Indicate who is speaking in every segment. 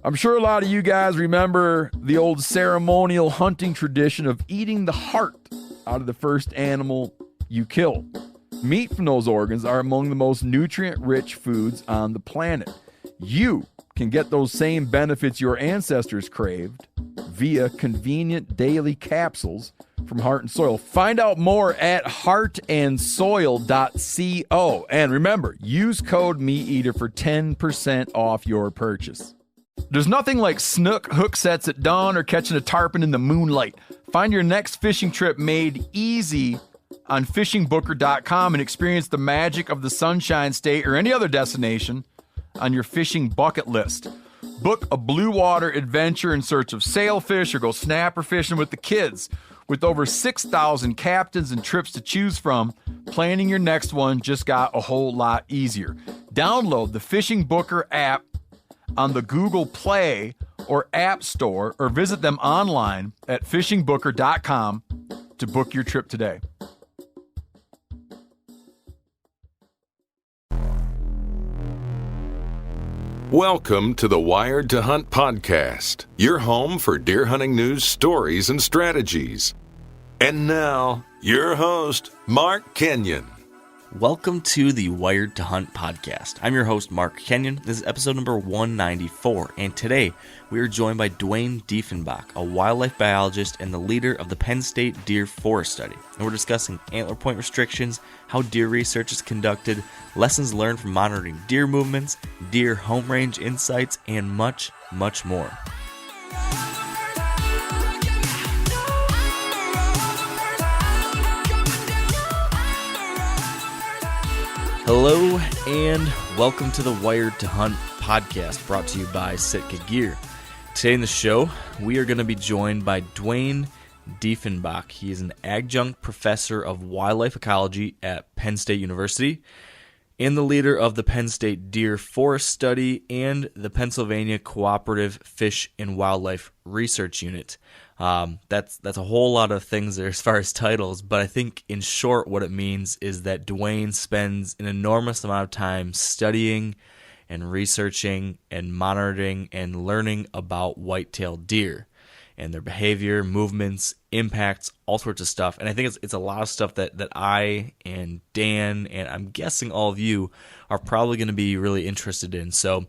Speaker 1: I'm sure a lot of you guys remember the old ceremonial hunting tradition of eating the heart out of the first animal you kill. Meat from those organs are among the most nutrient-rich foods on the planet. You can get those same benefits your ancestors craved via convenient daily capsules from Heart and Soil. Find out more at heartandsoil.co. And remember, use code MeatEater for 10% off your purchase. There's nothing like snook hook sets at dawn or catching a tarpon in the moonlight. Find your next fishing trip made easy on fishingbooker.com and experience the magic of the Sunshine State or any other destination on your fishing bucket list. Book a blue water adventure in search of sailfish or go snapper fishing with the kids. With over 6,000 captains and trips to choose from, planning your next one just got a whole lot easier. Download the Fishing Booker app on the Google Play or App Store or visit them online at fishingbooker.com to book your trip today.
Speaker 2: Welcome to the Wired to Hunt podcast, your home for deer hunting news, stories, and strategies. And now, your host, Mark Kenyon.
Speaker 3: Welcome to the Wired to Hunt podcast. I'm your host, Mark Kenyon. This is episode number 194, and today we are joined by Duane Diefenbach, a wildlife biologist and the leader of the Penn State Deer Forest Study. And we're discussing antler point restrictions, how deer research is conducted, lessons learned from monitoring deer movements, deer home range insights, and much, much more. Hello and welcome to the Wired to Hunt podcast, brought to you by Sitka Gear. Today in the show, we are going to be joined by Duane Diefenbach. He is an adjunct professor of wildlife ecology at Penn State University and the leader of the Penn State Deer Forest Study and the Pennsylvania Cooperative Fish and Wildlife Research Unit. That's a whole lot of things there as far as titles, but I think in short what it means is that Duane spends an enormous amount of time studying and researching and monitoring and learning about white-tailed deer and their behavior, movements, impacts, all sorts of stuff. And I think it's a lot of stuff that I and Dan and I'm guessing all of you are probably going to be really interested in. So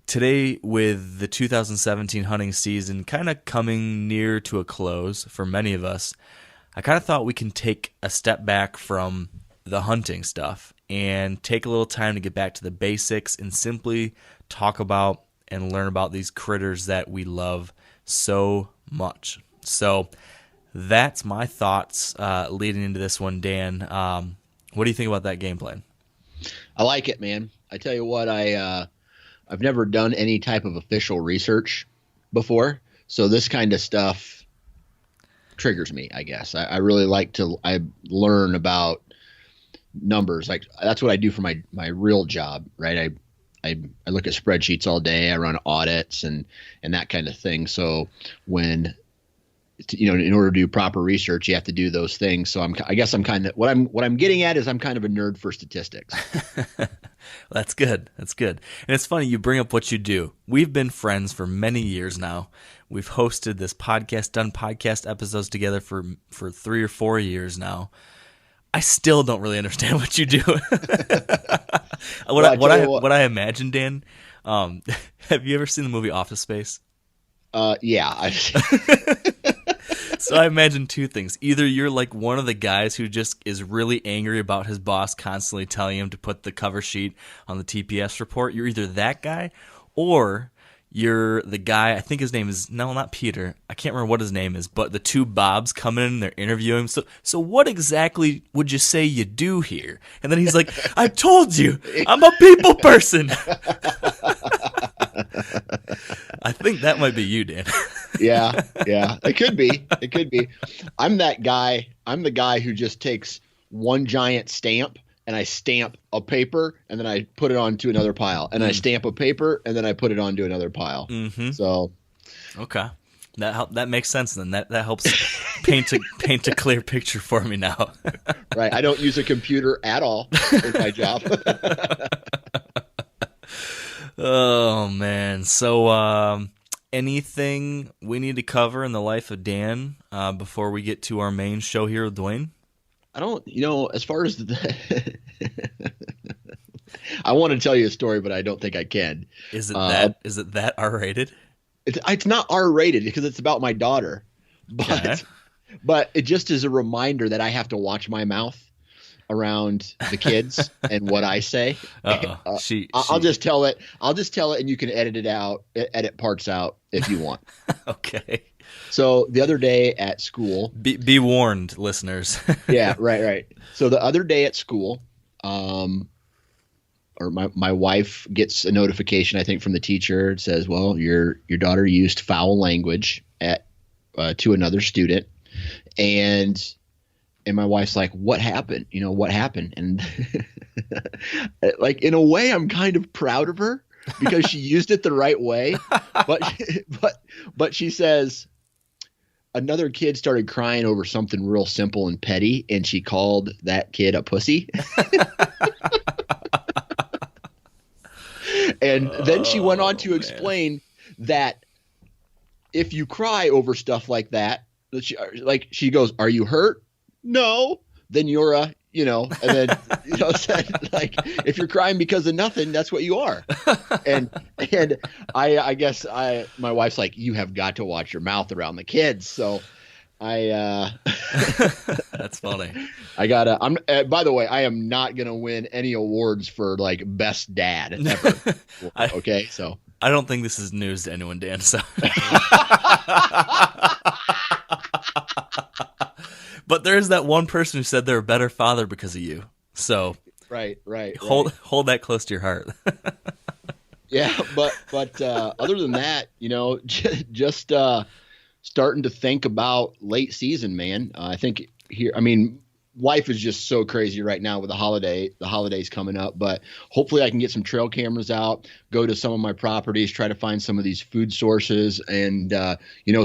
Speaker 3: today, with the 2017 hunting season kind of coming near to a close for many of us, I kind of thought we can take a step back from the hunting stuff and take a little time to get back to the basics and simply talk about and learn about these critters that we love so much. So that's my thoughts leading into this one, Dan. What do you think about that game plan?
Speaker 4: I like it, man. I tell you what, I've never done any type of official research before, so this kind of stuff triggers me, I guess. I really like to learn about numbers. Like that's what I do for my real job, right? I look at spreadsheets all day. I run audits and that kind of thing. So when in order to do proper research, you have to do those things. So I guess I'm kind of what I'm getting at is I'm kind of a nerd for statistics.
Speaker 3: That's good. That's good. And it's funny you bring up what you do. We've been friends for many years now. We've hosted this podcast, done podcast episodes together for 3 or 4 years now. I still don't really understand what you do. What I imagine, Dan, have you ever seen the movie Office Space?
Speaker 4: Yeah.
Speaker 3: So I imagine two things. Either you're like one of the guys who just is really angry about his boss constantly telling him to put the cover sheet on the TPS report. You're either that guy or you're the guy, I think his name is, no, not Peter. I can't remember what his name is, but the two Bobs come in and they're interviewing him. So what exactly would you say you do here? And then he's like, I told you, I'm a people person. I think that might be you, Dan.
Speaker 4: Yeah. It could be. I'm that guy. I'm the guy who just takes one giant stamp and I stamp a paper and then I put it onto another pile. And I stamp a paper and then I put it onto another pile. Mm-hmm. So,
Speaker 3: okay, that makes sense. Then that helps paint a clear picture for me now.
Speaker 4: Right. I don't use a computer at all in my job.
Speaker 3: Oh man. So anything we need to cover in the life of Dan before we get to our main show here with Duane?
Speaker 4: I don't, as far as I want to tell you a story, but I don't think I can.
Speaker 3: Is it that R-rated?
Speaker 4: It's not R-rated because it's about my daughter, but it just is a reminder that I have to watch my mouth around the kids and what I say. I'll just tell it. And you can edit parts out if you want.
Speaker 3: Okay.
Speaker 4: So the other day at school,
Speaker 3: be warned, listeners.
Speaker 4: Yeah, right. So the other day at school, or my wife gets a notification, I think, from the teacher. It says, well, your daughter used foul language to another student. And my wife's like, what happened? What happened? And like, in a way, I'm kind of proud of her because she used it the right way. But she says, another kid started crying over something real simple and petty, and she called that kid a pussy. And then she went on to explain that if you cry over stuff like that, she goes, are you hurt? No. Then you're and then, said, like, if you're crying because of nothing, that's what you are. And I guess my wife's like, you have got to watch your mouth around the kids. So that's
Speaker 3: funny.
Speaker 4: By the way, I am not going to win any awards for like best dad ever. Okay. So
Speaker 3: I don't think this is news to anyone, Dan. So, but there's that one person who said they're a better father because of you. So
Speaker 4: right.
Speaker 3: Hold that close to your heart.
Speaker 4: Yeah, but other than that, just starting to think about late season, man. I think life is just so crazy right now with the holidays coming up, but hopefully I can get some trail cameras out, go to some of my properties, try to find some of these food sources, and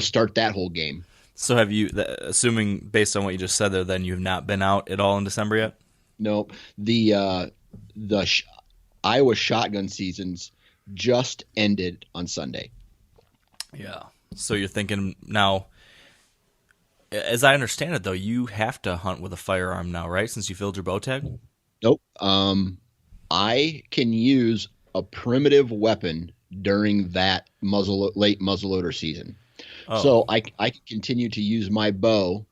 Speaker 4: start that whole game.
Speaker 3: So have you, assuming based on what you just said there, then you've not been out at all in December yet?
Speaker 4: Nope. The Iowa shotgun seasons just ended on Sunday.
Speaker 3: Yeah. So you're thinking now, as I understand it, though, you have to hunt with a firearm now, right? Since you filled your bow tag?
Speaker 4: Nope. I can use a primitive weapon during that late muzzleloader season. Oh. So I can continue to use my bow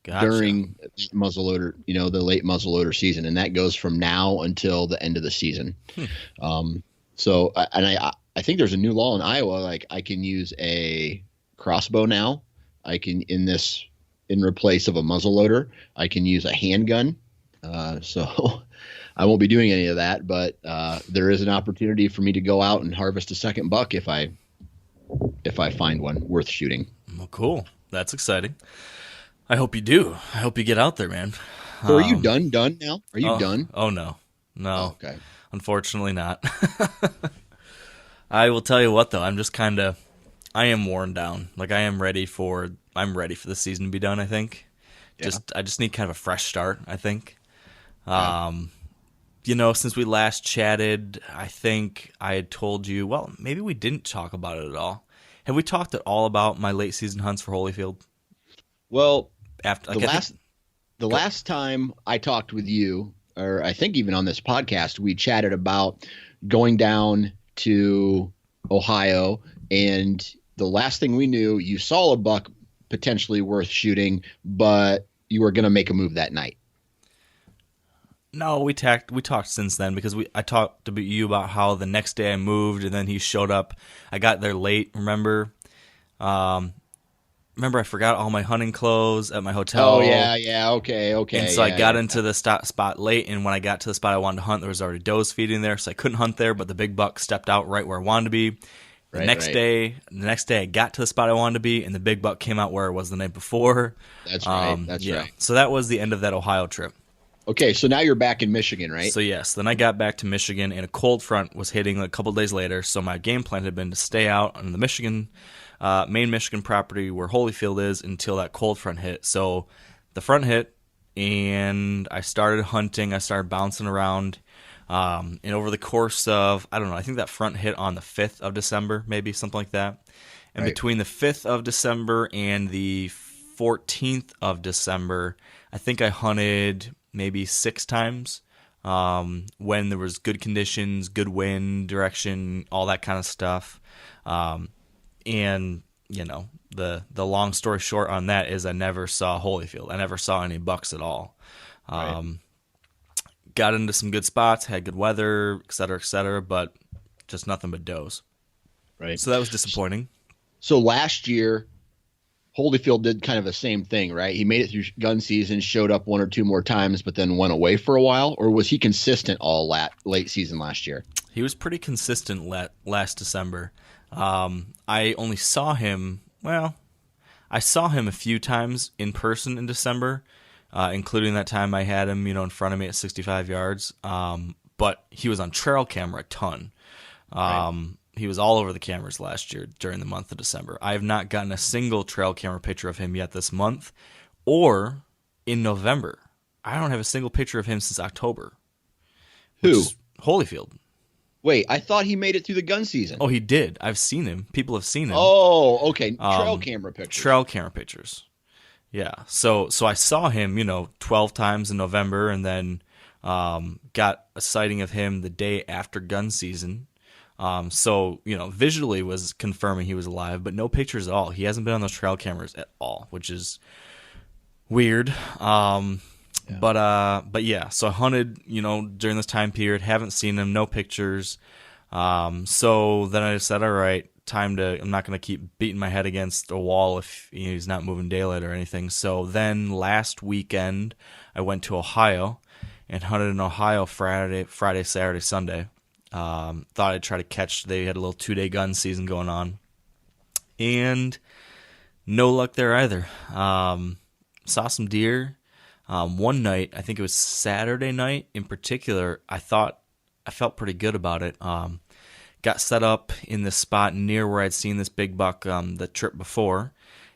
Speaker 4: during muzzleloader, the late muzzleloader season, and that goes from now until the end of the season. So I think there's a new law in Iowa, like I can use a crossbow now. I can in replace of a muzzleloader, I can use a handgun. So I won't be doing any of that, but there is an opportunity for me to go out and harvest a second buck if I find one worth shooting.
Speaker 3: Well, cool. That's exciting. I hope you do. I hope you get out there, man.
Speaker 4: So are you done now? Are you done?
Speaker 3: Oh, no.
Speaker 4: Oh, okay.
Speaker 3: Unfortunately not. I will tell you what, though. I'm just I am worn down. Like, I'm ready for the season to be done, I think. Yeah. I just need kind of a fresh start, I think. Yeah. Since we last chatted, I think I had told you, well, maybe we didn't talk about it at all. Have we talked at all about my late season hunts for Holyfield?
Speaker 4: Well, the last time I talked with you, or I think even on this podcast, we chatted about going down to Ohio, and the last thing we knew, you saw a buck potentially worth shooting, but you were going to make a move that night.
Speaker 3: No, we talked since then because I talked to you about how the next day I moved and then he showed up. I got there late, remember? Remember I forgot all my hunting clothes at my hotel.
Speaker 4: Oh, yeah, okay.
Speaker 3: And so I got into the spot late, and when I got to the spot I wanted to hunt, there was already does feeding there, so I couldn't hunt there, but the big buck stepped out right where I wanted to be. The next day I got to the spot I wanted to be, and the big buck came out where it was the night before.
Speaker 4: That's right. Right.
Speaker 3: So that was the end of that Ohio trip.
Speaker 4: Okay, so now you're back in Michigan, right?
Speaker 3: So yes, then I got back to Michigan, and a cold front was hitting a couple days later, so my game plan had been to stay out on the main Michigan property where Holyfield is until that cold front hit. So the front hit, and I started hunting. I started bouncing around. And over the course of, I don't know, I think that front hit on the 5th of December, maybe something like that. And
Speaker 4: Right.
Speaker 3: between the 5th of December and the 14th of December, I think I hunted maybe 6 times when there was good conditions, good wind direction, all that kind of stuff. And, you know, the long story short on that is I never saw Holyfield. I never saw any bucks at all.
Speaker 4: Right.
Speaker 3: Got into some good spots, had good weather, et cetera, but just nothing but does.
Speaker 4: Right.
Speaker 3: So that was disappointing.
Speaker 4: So last year, Holyfield did kind of the same thing, right? He made it through gun season, showed up 1 or 2 more times, but then went away for a while. Or was he consistent all late season last year?
Speaker 3: He was pretty consistent last December. I only saw him, I saw him a few times in person in December, including that time I had him, in front of me at 65 yards. But he was on trail camera a ton. He was all over the cameras last year during the month of December. I have not gotten a single trail camera picture of him yet this month or in November. I don't have a single picture of him since October.
Speaker 4: Who?
Speaker 3: Holyfield.
Speaker 4: Wait, I thought he made it through the gun season.
Speaker 3: Oh, he did. I've seen him. People have seen him.
Speaker 4: Oh, okay. Trail camera pictures.
Speaker 3: Trail camera pictures. Yeah. So I saw him, 12 times in November, and then got a sighting of him the day after gun season. So, visually was confirming he was alive, but no pictures at all. He hasn't been on those trail cameras at all, which is weird. But yeah, so I hunted, during this time period, haven't seen him, no pictures. So then I just said, all right, I'm not going to keep beating my head against a wall if he's not moving daylight or anything. So then last weekend, I went to Ohio and hunted in Ohio Friday, Saturday, Sunday. Thought I'd try to catch, they had a little 2-day gun season going on. And no luck there either. Saw some deer. One night, I think it was Saturday night in particular, I felt pretty good about it. Got set up in this spot near where I'd seen this big buck the trip before,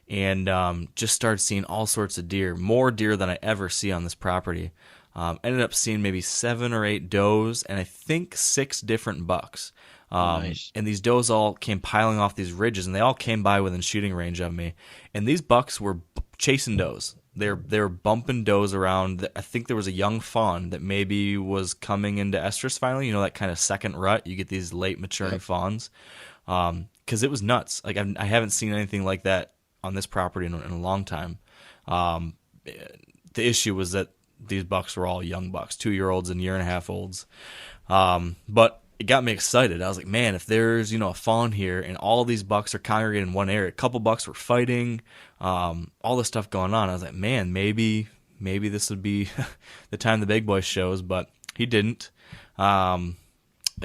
Speaker 3: and just started seeing all sorts of deer, more deer than I ever see on this property. Ended up seeing maybe 7 or 8 does, and I think 6 different bucks.
Speaker 4: Nice.
Speaker 3: And these does all came piling off these ridges, and they all came by within shooting range of me. And these bucks were chasing does. They were bumping does around. I think there was a young fawn that maybe was coming into estrus finally. That kind of second rut. You get these late maturing fawns. Because it was nuts. Like I haven't seen anything like that on this property in a long time. The issue was that these bucks were all young bucks, 2-year-olds and 1.5-year-olds. But it got me excited. I was like, man, if there's, a fawn here and all these bucks are congregated in one area, a couple bucks were fighting, all this stuff going on. I was like, man, maybe this would be the time the big boy shows, but he didn't. I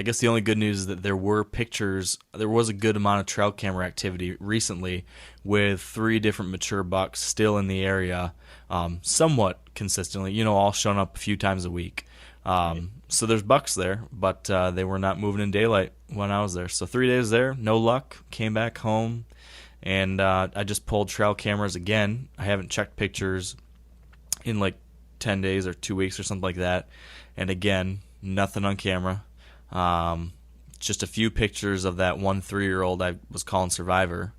Speaker 3: guess the only good news is that there were pictures. There was a good amount of trail camera activity recently with 3 different mature bucks still in the area, somewhat consistently, all showing up a few times a week. So there's bucks there, but they were not moving in daylight when I was there. So 3 days there, no luck, came back home, and I just pulled trail cameras again. I haven't checked pictures in like 10 days or 2 weeks or something like that. And again, nothing on camera. Just a few pictures of that 1 3-year-old I was calling Survivor,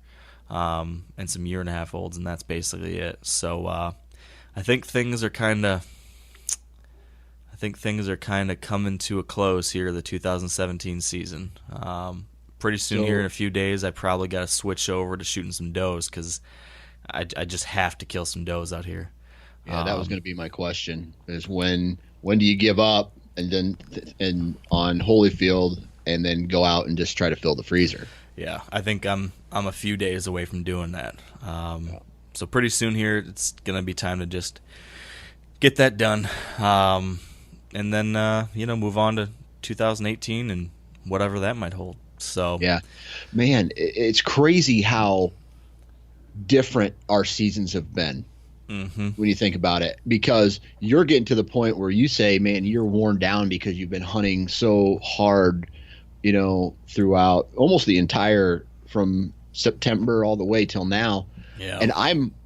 Speaker 3: and some 1.5-year-olds, and that's basically it. So I think things are kind of coming to a close here, the 2017 season. Pretty soon here in a few days, I probably got to switch over to shooting some does because I just have to kill some does out here.
Speaker 4: Yeah, that was going to be my question: is when do you give up and then on Holyfield and then go out and just try to fill the freezer?
Speaker 3: Yeah, I think I'm a few days away from doing that. So pretty soon here, it's going to be time to just get that done. And then, move on to 2018 and whatever that might hold. So
Speaker 4: yeah, man, it's crazy how different our seasons have been when you think about it, because you're getting to the point where you say, man, you're worn down because you've been hunting so hard, throughout almost the entire from September all the way till now.
Speaker 3: Yeah.
Speaker 4: And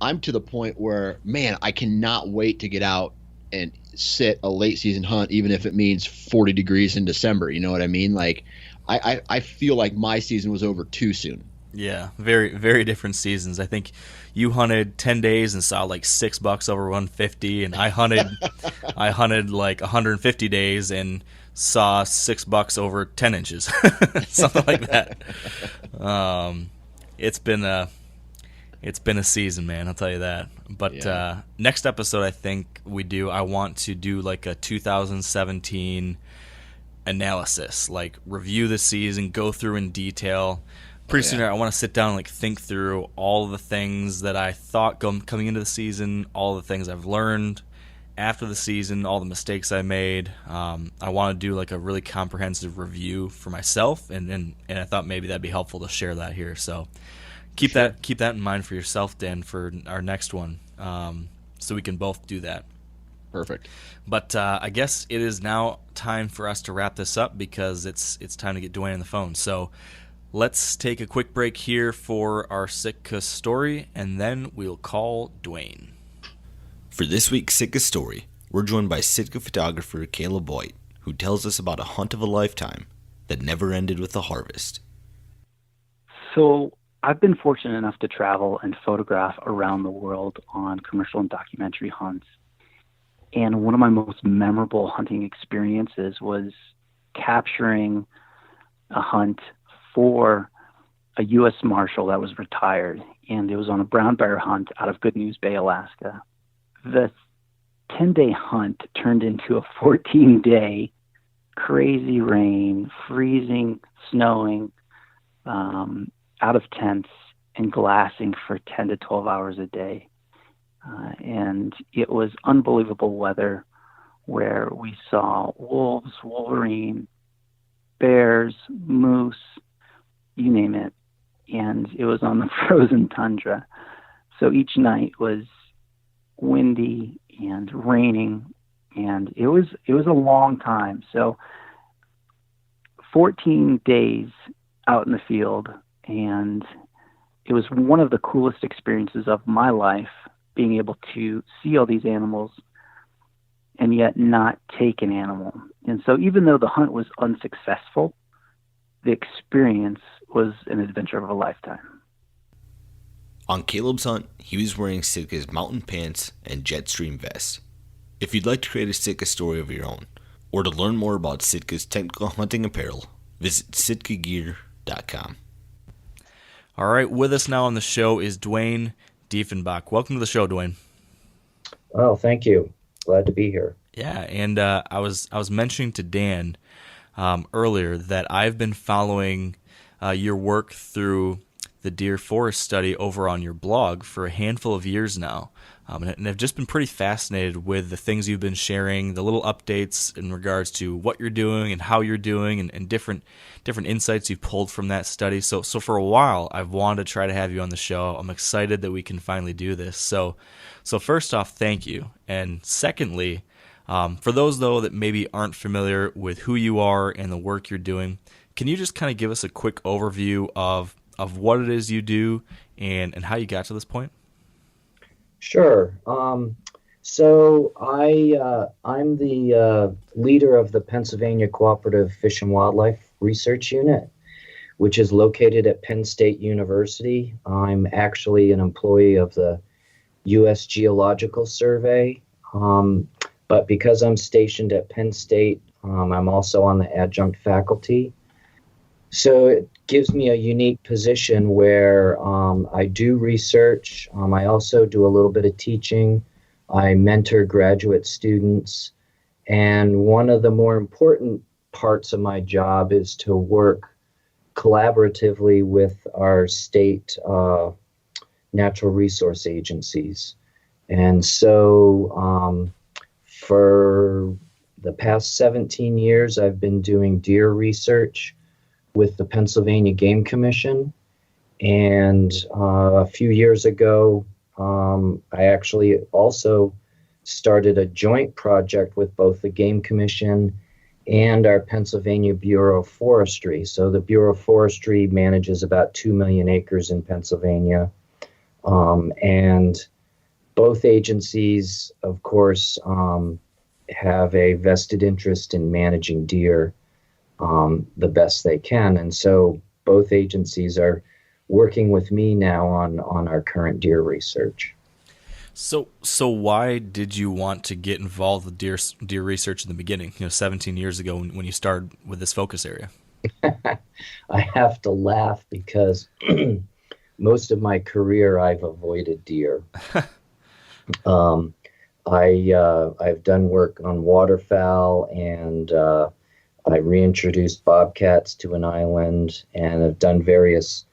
Speaker 4: I'm to the point where, man, I cannot wait to get out and sit a late season hunt, even if it means 40 degrees in December. You know what I mean? Like, I feel like my season was over too soon.
Speaker 3: Yeah, very, very different seasons. I think you hunted 10 days and saw like $6 over 150, and I hunted like 150 days and saw $6 over 10 inches, something like that. It's been a season, man. I'll tell you that. But next episode, I think I want to do like a 2017 analysis, like review the season, go through in detail. Pretty soon, I want to sit down and like think through all the things that I thought coming into the season, all the things I've learned after the season, all the mistakes I made. I want to do like a really comprehensive review for myself, and I thought maybe that'd be helpful to share that here. So keep that in mind for yourself, Dan, for our next one, so we can both do that.
Speaker 4: Perfect.
Speaker 3: But I guess it is now time for us to wrap this up because it's time to get Duane on the phone. So let's take a quick break here for our Sitka story, and then we'll call Duane.
Speaker 5: For this week's Sitka story, we're joined by Sitka photographer Caleb White, who tells us about a hunt of a lifetime that never ended with a harvest.
Speaker 6: So I've been fortunate enough to travel and photograph around the world on commercial and documentary hunts. And one of my most memorable hunting experiences was capturing a hunt for a U.S. Marshal that was retired, and it was on a brown bear hunt out of Good News Bay, Alaska. The 10-day hunt turned into a 14-day crazy rain, freezing, snowing, out of tents and glassing for 10 to 12 hours a day. And it was unbelievable weather where we saw wolves, wolverine, bears, moose, you name it. And it was on the frozen tundra. So each night was windy and raining, and it was a long time. So 14 days out in the field, and it was one of the coolest experiences of my life, being able to see all these animals and yet not take an animal. And so even though the hunt was unsuccessful, the experience was an adventure of a lifetime.
Speaker 5: On Caleb's hunt, he was wearing Sitka's mountain pants and Jetstream vest. If you'd like to create a Sitka story of your own, or to learn more about Sitka's technical hunting apparel, visit sitkagear.com.
Speaker 3: All right, with us now on the show is Duane Diefenbach. Welcome to the show, Duane.
Speaker 7: Oh, thank you. Glad to be here.
Speaker 3: Yeah, and I was mentioning to Dan earlier that I've been following your work through the deer forest study over on your blog for a handful of years now. And I've just been pretty fascinated with the things you've been sharing, the little updates in regards to what you're doing and how you're doing, and different insights you've pulled from that study. So for a while, I've wanted to try to have you on the show. I'm excited that we can finally do this. So first off, thank you. And secondly, for those, though, that maybe aren't familiar with who you are and the work you're doing, can you just kind of give us a quick overview of what it is you do and how you got to this point?
Speaker 7: Sure. So I'm the leader of the Pennsylvania Cooperative Fish and Wildlife Research Unit, which is located at Penn State University. I'm actually an employee of the U.S. Geological Survey, but because I'm stationed at Penn State, I'm also on the adjunct faculty. So it gives me a unique position where I do research. I also do a little bit of teaching. I mentor graduate students. And one of the more important parts of my job is to work collaboratively with our state natural resource agencies. And so for the past 17 years, I've been doing deer research with the Pennsylvania Game Commission. And a few years ago, I actually also started a joint project with both the Game Commission and our Pennsylvania Bureau of Forestry. So the Bureau of Forestry manages about 2 million acres in Pennsylvania. And both agencies, of course, have a vested interest in managing deer the best they can. And so both agencies are working with me now on our current deer research.
Speaker 3: So why did you want to get involved with deer research in the beginning, 17 years ago when you started with this focus area?
Speaker 7: I have to laugh because most of my career I've avoided deer. I've done work on waterfowl, and I reintroduced bobcats to an island, and have done various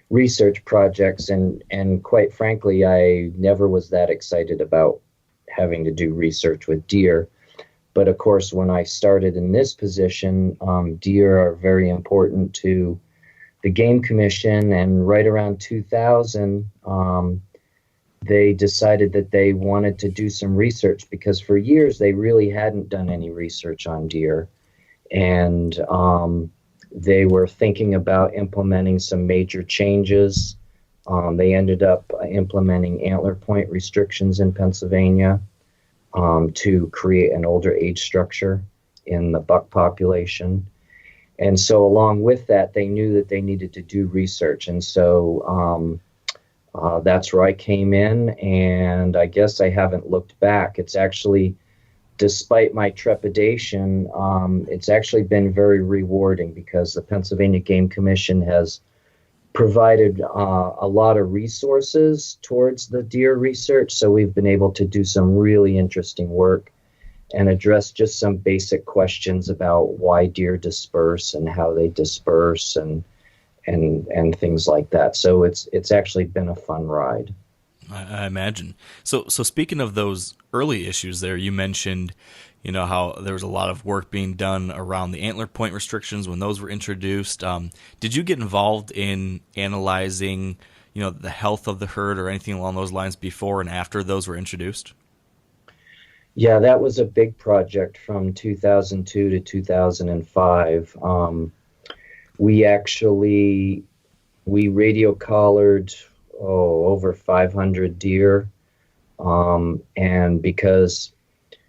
Speaker 7: research projects, and quite frankly, I never was that excited about having to do research with deer. But of course, when I started in this position, deer are very important to the Game Commission, and right around 2000, they decided that they wanted to do some research, because for years they really hadn't done any research on deer. And they were thinking about implementing some major changes. They ended up implementing antler point restrictions in Pennsylvania to create an older age structure in the buck population. And so along with that, they knew that they needed to do research. And so that's where I came in, and I guess I haven't looked back. It's actually, despite my trepidation, it's actually been very rewarding, because the Pennsylvania Game Commission has provided a lot of resources towards the deer research. So we've been able to do some really interesting work and address just some basic questions about why deer disperse and how they disperse and things like that. So it's actually been a fun ride.
Speaker 3: I imagine. So speaking of those early issues there, you mentioned, how there was a lot of work being done around the antler point restrictions when those were introduced. Did you get involved in analyzing, the health of the herd or anything along those lines before and after those were introduced?
Speaker 7: Yeah, that was a big project from 2002 to 2005. We radio collared over 500 deer, and because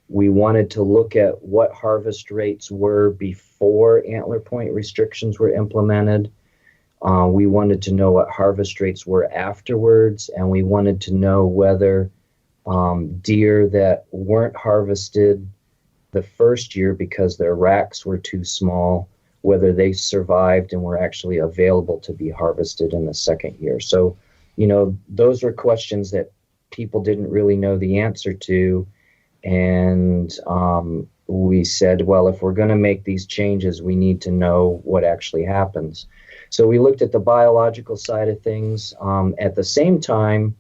Speaker 7: we wanted to look at what harvest rates were before antler point restrictions were implemented, we wanted to know what harvest rates were afterwards, and we wanted to know whether deer that weren't harvested the first year because their racks were too small, whether they survived and were actually available to be harvested in the second year. So, those were questions that people didn't really know the answer to. And we said, well, if we're going to make these changes, we need to know what actually happens. So we looked at the biological side of things. At the same time,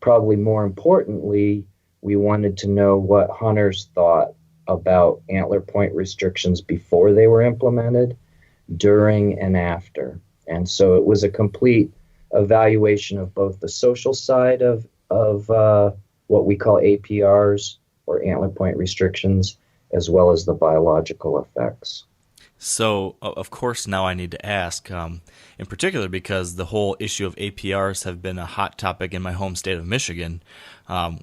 Speaker 7: probably more importantly, we wanted to know what hunters thought about antler point restrictions before they were implemented, during and after. And so it was a complete evaluation of both the social side of what we call APRs, or antler point restrictions, as well as the biological effects.
Speaker 3: So, of course, now I need to ask, in particular, because the whole issue of APRs have been a hot topic in my home state of Michigan.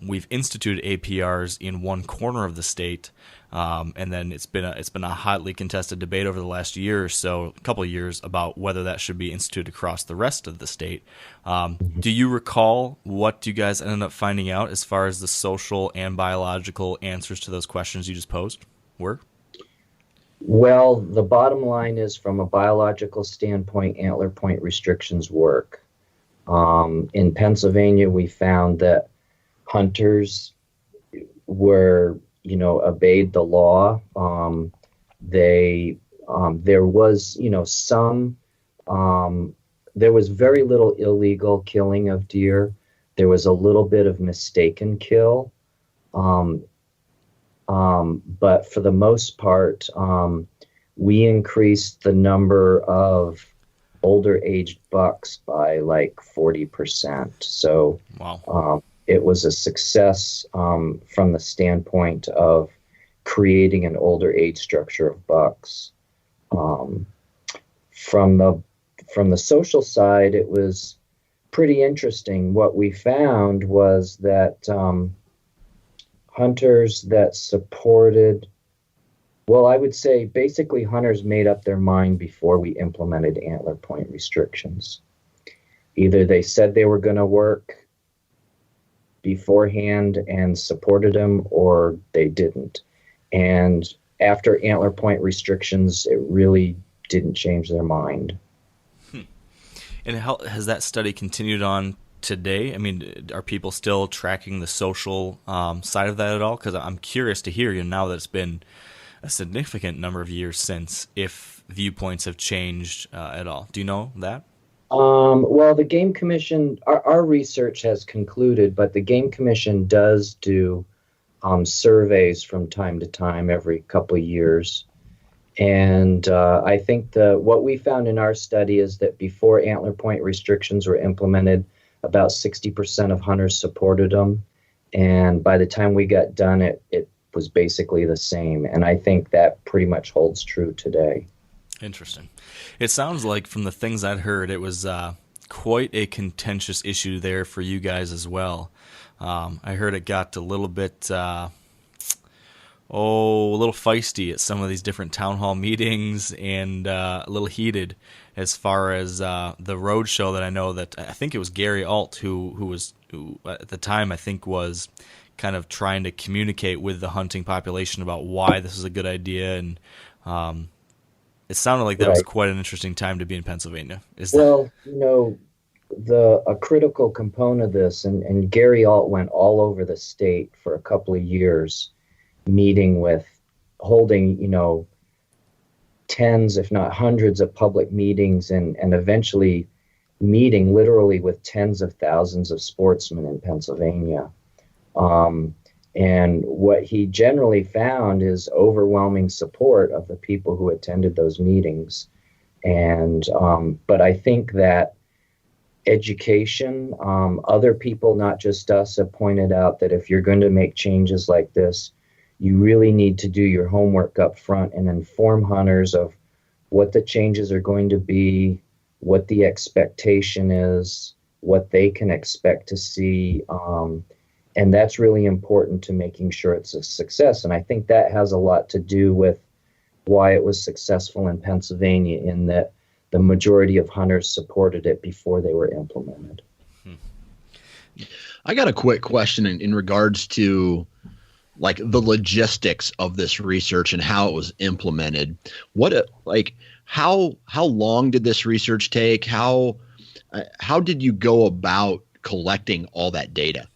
Speaker 3: We've instituted APRs in one corner of the state, and then it's been a hotly contested debate over the last year or so, a couple of years, about whether that should be instituted across the rest of the state. Do you recall what you guys ended up finding out as far as the social and biological answers to those questions you just posed were?
Speaker 7: Well, the bottom line is, from a biological standpoint, antler point restrictions work. In Pennsylvania, we found that hunters were, obeyed the law. There was, there was very little illegal killing of deer. There was a little bit of mistaken kill. But for the most part, we increased the number of older aged bucks by like 40%. So
Speaker 3: wow.
Speaker 7: It was a success from the standpoint of creating an older age structure of bucks. From the social side, it was pretty interesting. What we found was that hunters that supported, well, I would say basically hunters made up their mind before we implemented antler point restrictions. Either they said they were going to work beforehand and supported them, or they didn't. And after antler point restrictions, it really didn't change their mind.
Speaker 3: And how has that study continued on today? I mean, are people still tracking the social side of that at all? Because I'm curious to hear, now that it's been a significant number of years since, if viewpoints have changed at all. Do you know that?
Speaker 7: Well, the Game Commission, our research has concluded, but the Game Commission does do surveys from time to time, every couple of years. And I think what we found in our study is that before antler point restrictions were implemented, about 60% of hunters supported them. And by the time we got done, it was basically the same. And I think that pretty much holds true today.
Speaker 3: Interesting. It sounds like from the things I'd heard, it was quite a contentious issue there for you guys as well. I heard it got a little bit, a little feisty at some of these different town hall meetings, and a little heated as far as the road show that I know that I think it was Gary Alt who at the time I think was kind of trying to communicate with the hunting population about why this is a good idea, and it sounded like that was quite an interesting time to be in Pennsylvania.
Speaker 7: Well, a critical component of this, and Gary Alt went all over the state for a couple of years, holding, tens, if not hundreds of public meetings, and eventually meeting literally with tens of thousands of sportsmen in Pennsylvania. And what he generally found is overwhelming support of the people who attended those meetings. And, but I think that education, other people, not just us, have pointed out that if you're going to make changes like this, you really need to do your homework up front and inform hunters of what the changes are going to be, what the expectation is, what they can expect to see. And that's really important to making sure it's a success. And I think that has a lot to do with why it was successful in Pennsylvania, in that the majority of hunters supported it before they were implemented.
Speaker 4: I got a quick question in regards to like the logistics of this research and how it was implemented. How long did this research take? How did you go about collecting all that data?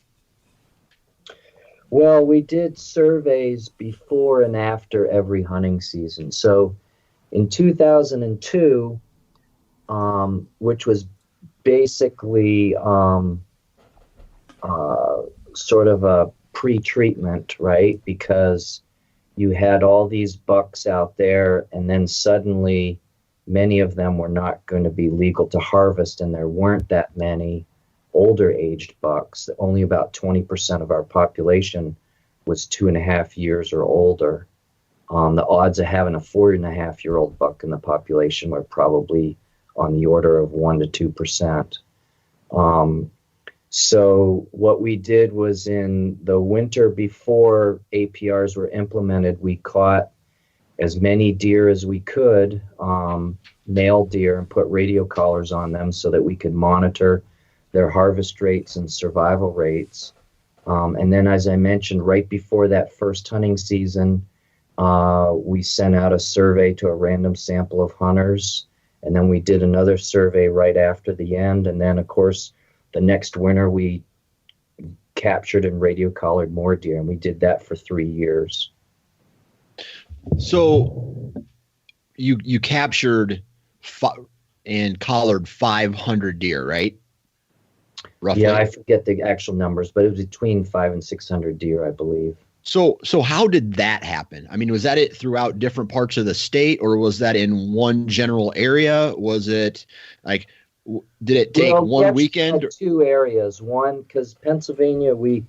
Speaker 7: Well, we did surveys before and after every hunting season. So in 2002, which was basically sort of a pre-treatment, right? Because you had all these bucks out there, and then suddenly many of them were not going to be legal to harvest, and there weren't that many older aged bucks. Only about 20% of our population was 2.5 years or older. The odds of having a 4.5-year-old buck in the population were probably on the order of 1% to 2%. So what we did was, in the winter before APRs were implemented, we caught as many deer as we could, male deer, and put radio collars on them so that we could monitor their harvest rates and survival rates. And then, as I mentioned, right before that first hunting season, we sent out a survey to a random sample of hunters. And then we did another survey right after the end. And then, of course, the next winter, we captured and radio collared more deer. And we did that for 3 years.
Speaker 4: So you captured and collared 500 deer, right? Roughly.
Speaker 7: Yeah, I forget the actual numbers, but it was between 500 and 600 deer, I believe.
Speaker 4: So how did that happen? I mean, was that it throughout different parts of the state, or was that in one general area? Was it like, did it take one weekend?
Speaker 7: Two areas. One, because Pennsylvania, the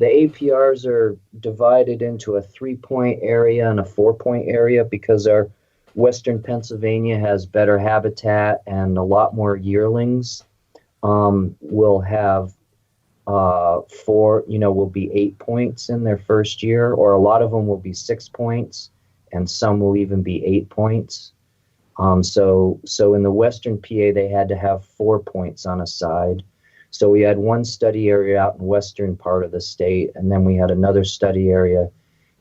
Speaker 7: APRs are divided into a 3-point area and a 4-point area because our western Pennsylvania has better habitat and a lot more yearlings. will have will be 8 points in their first year, or a lot of them will be 6 points, and some will even be 8 points. So in the Western PA, they had to have 4 points on a side. So we had one study area out in western part of the state, and then we had another study area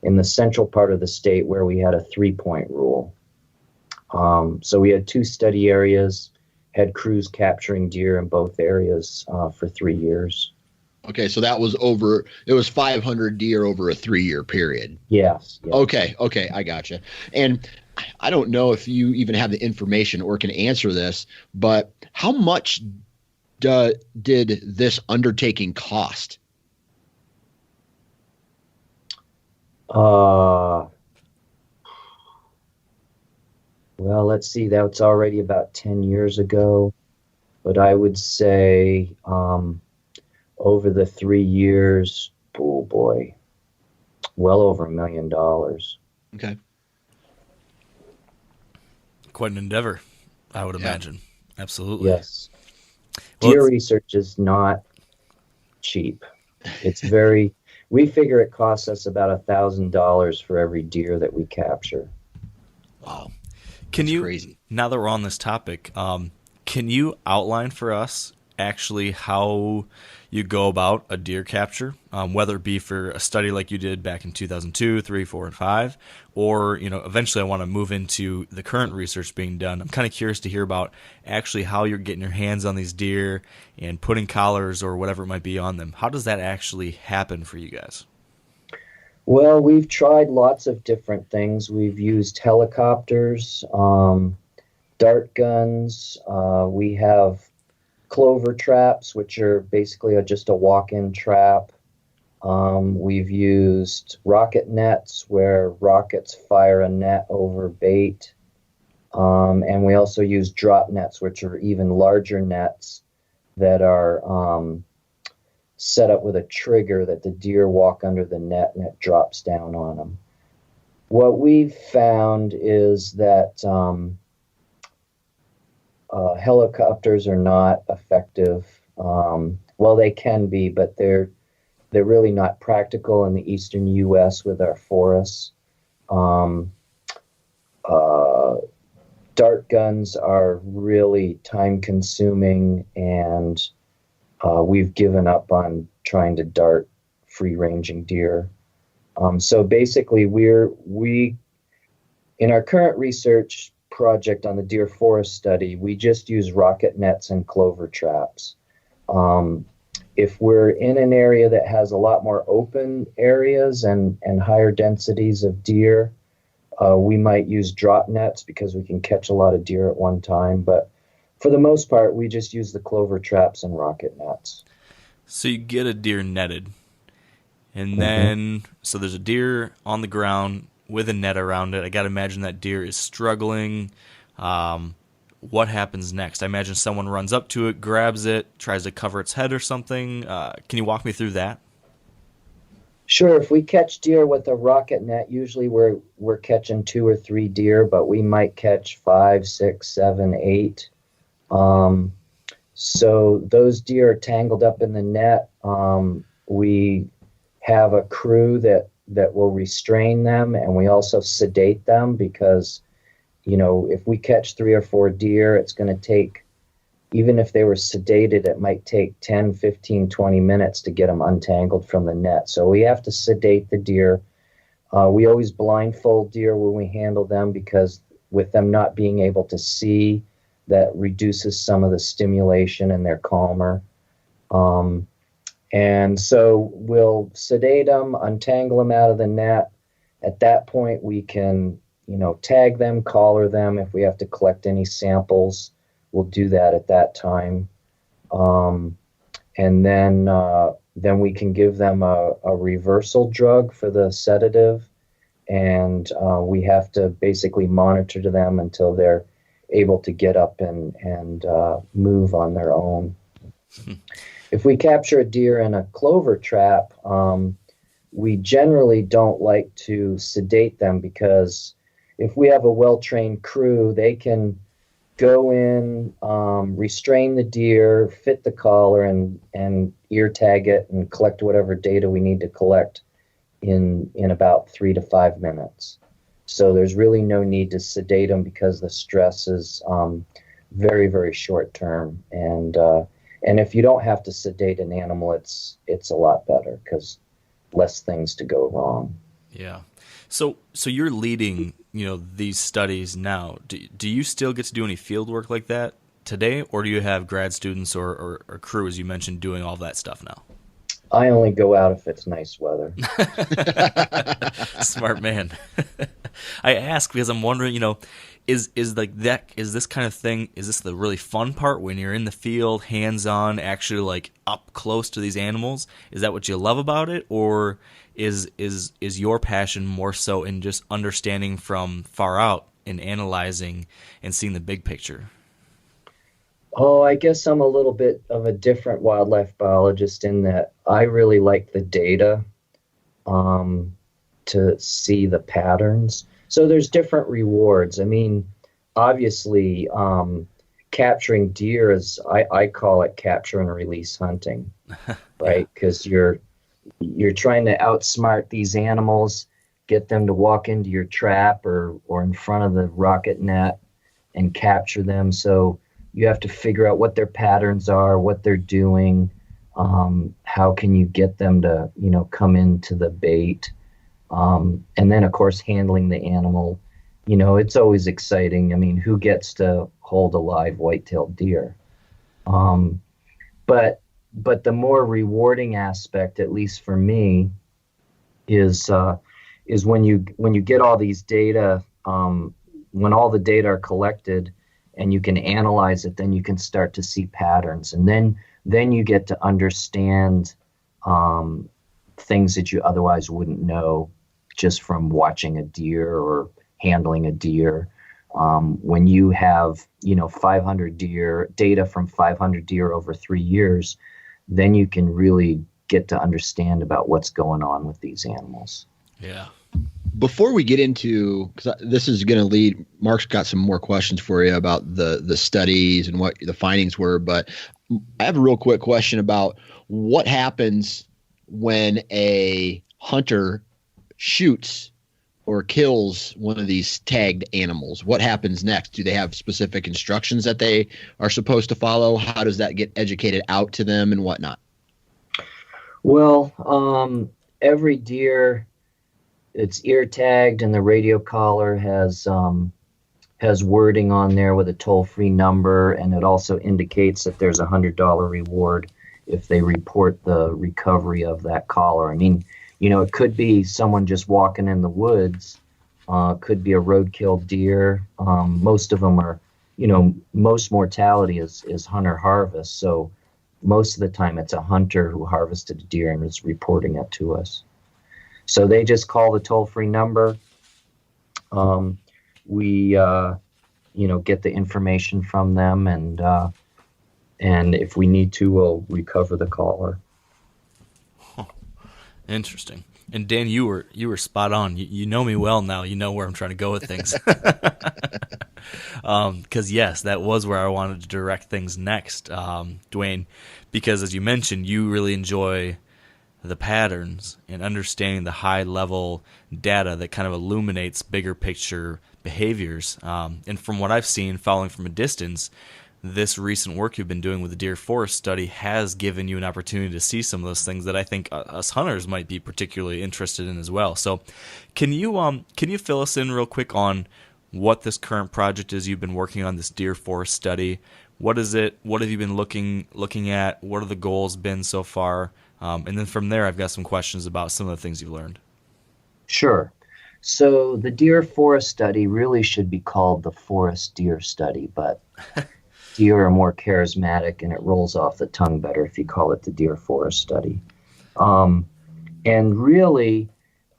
Speaker 7: in the central part of the state where we had a 3-point rule. So we had 2 study areas, had crews capturing deer in both areas for 3 years.
Speaker 4: Okay, so it was 500 deer over a 3-year period.
Speaker 7: Yes.
Speaker 4: Okay, I gotcha. And I don't know if you even have the information or can answer this, but how much did this undertaking cost?
Speaker 7: Well, let's see. That's already about 10 years ago, but I would say over the 3 years, oh boy, well over $1 million.
Speaker 4: Okay.
Speaker 3: Quite an endeavor, I would imagine. Absolutely.
Speaker 7: Yes. Deer research is not cheap. It's we figure it costs us about $1,000 for every deer that we capture.
Speaker 4: Wow.
Speaker 3: Crazy. Now that we're on this topic, can you outline for us actually how you go about a deer capture, whether it be for a study like you did back in 2002, 3, 4, and 5, or eventually I want to move into the current research being done. I'm kind of curious to hear about actually how you're getting your hands on these deer and putting collars or whatever it might be on them. How does that actually happen for you guys?
Speaker 7: Well, we've tried lots of different things. We've used helicopters, dart guns. We have clover traps, which are basically just a walk-in trap. We've used rocket nets where rockets fire a net over bait. And we also use drop nets, which are even larger nets that are set up with a trigger that the deer walk under the net and it drops down on them. What we've found is that helicopters are not effective. Well, they can be, but they're really not practical in the eastern U.S. with our forests. Dart guns are really time-consuming, and we've given up on trying to dart free-ranging deer. So basically, we in our current research project on the deer forest study, we just use rocket nets and clover traps. If we're in an area that has a lot more open areas and higher densities of deer, we might use drop nets because we can catch a lot of deer at one time. But for the most part, we just use the clover traps and rocket nets.
Speaker 3: So you get a deer netted, and then, so there's a deer on the ground with a net around it. I got to imagine that deer is struggling. What happens next? I imagine someone runs up to it, grabs it, tries to cover its head or something. Can you walk me through that?
Speaker 7: Sure. If we catch deer with a rocket net, usually we're catching 2 or 3 deer, but we might catch 5, 6, 7, 8. So those deer are tangled up in the net. We have a crew that will restrain them, and we also sedate them because, if we catch 3 or 4 deer, it's going to take, even if they were sedated, it might take 10, 15, 20 minutes to get them untangled from the net. So we have to sedate the deer. We always blindfold deer when we handle them because with them not being able to see, that reduces some of the stimulation and they're calmer. And so we'll sedate them, untangle them out of the net. At that point, we can, tag them, collar them. If we have to collect any samples, we'll do that at that time. And then we can give them a reversal drug for the sedative. And we have to basically monitor them until they're able to get up and move on their own. If we capture a deer in a clover trap, we generally don't like to sedate them because if we have a well-trained crew, they can go in, restrain the deer, fit the collar, and ear tag it and collect whatever data we need to collect in about 3 to 5 minutes. So there's really no need to sedate them because the stress is very, very short term. And if you don't have to sedate an animal, it's a lot better because less things to go wrong.
Speaker 3: Yeah. So you're leading, these studies now. Do you still get to do any field work like that today, or do you have grad students or crew, as you mentioned, doing all that stuff now?
Speaker 7: I only go out if it's nice weather.
Speaker 3: Smart man. I ask because I'm wondering, is this kind of thing, is this the really fun part when you're in the field, hands-on, actually like up close to these animals? Is that what you love about it, or is your passion more so in just understanding from far out and analyzing and seeing the big picture?
Speaker 7: Oh, I guess I'm a little bit of a different wildlife biologist in that I really like the data to see the patterns. So there's different rewards. I mean, obviously, capturing deer is, I call it capture and release hunting, right? Because you're trying to outsmart these animals, get them to walk into your trap or in front of the rocket net and capture them. So you have to figure out what their patterns are, what they're doing, how can you get them to, come into the bait. And then, of course, handling the animal. It's always exciting. I mean, who gets to hold a live white-tailed deer? But the more rewarding aspect, at least for me, is when you get all these data, when all the data are collected and you can analyze it, then you can start to see patterns, and then you get to understand things that you otherwise wouldn't know just from watching a deer or handling a deer. When you have 500 deer, data from 500 deer over 3 years, then you can really get to understand about what's going on with these animals.
Speaker 3: Yeah.
Speaker 4: Before we get into, because this is going to lead, Mark's got some more questions for you about the studies and what the findings were, but I have a real quick question about what happens when a hunter shoots or kills one of these tagged animals. What happens next? Do they have specific instructions that they are supposed to follow? How does that get educated out to them and whatnot?
Speaker 7: Well, every deer, it's ear tagged, and the radio collar has wording on there with a toll-free number, and it also indicates that there's a $100 reward if they report the recovery of that collar. I mean, it could be someone just walking in the woods, could be a roadkill deer. Most of them are, most mortality is hunter harvest. So most of the time it's a hunter who harvested a deer and is reporting it to us. So they just call the toll-free number. We, get the information from them, and if we need to, we'll recover the collar.
Speaker 3: Interesting. And Dan, you were spot on. You know me well now. You know where I'm trying to go with things. Because yes, that was where I wanted to direct things next, Duane. Because as you mentioned, you really enjoy the patterns and understanding the high-level data that kind of illuminates bigger picture behaviors. And from what I've seen, following from a distance, this recent work you've been doing with the deer forest study has given you an opportunity to see some of those things that I think us hunters might be particularly interested in as well. So can you fill us in real quick on what this current project is you've been working on, this deer forest study? What is it? What have you been looking at? What are the goals been so far? And then from there, I've got some questions about some of the things you've learned.
Speaker 7: Sure. So the deer forest study really should be called the forest deer study, but deer are more charismatic and it rolls off the tongue better if you call it the deer forest study. And really,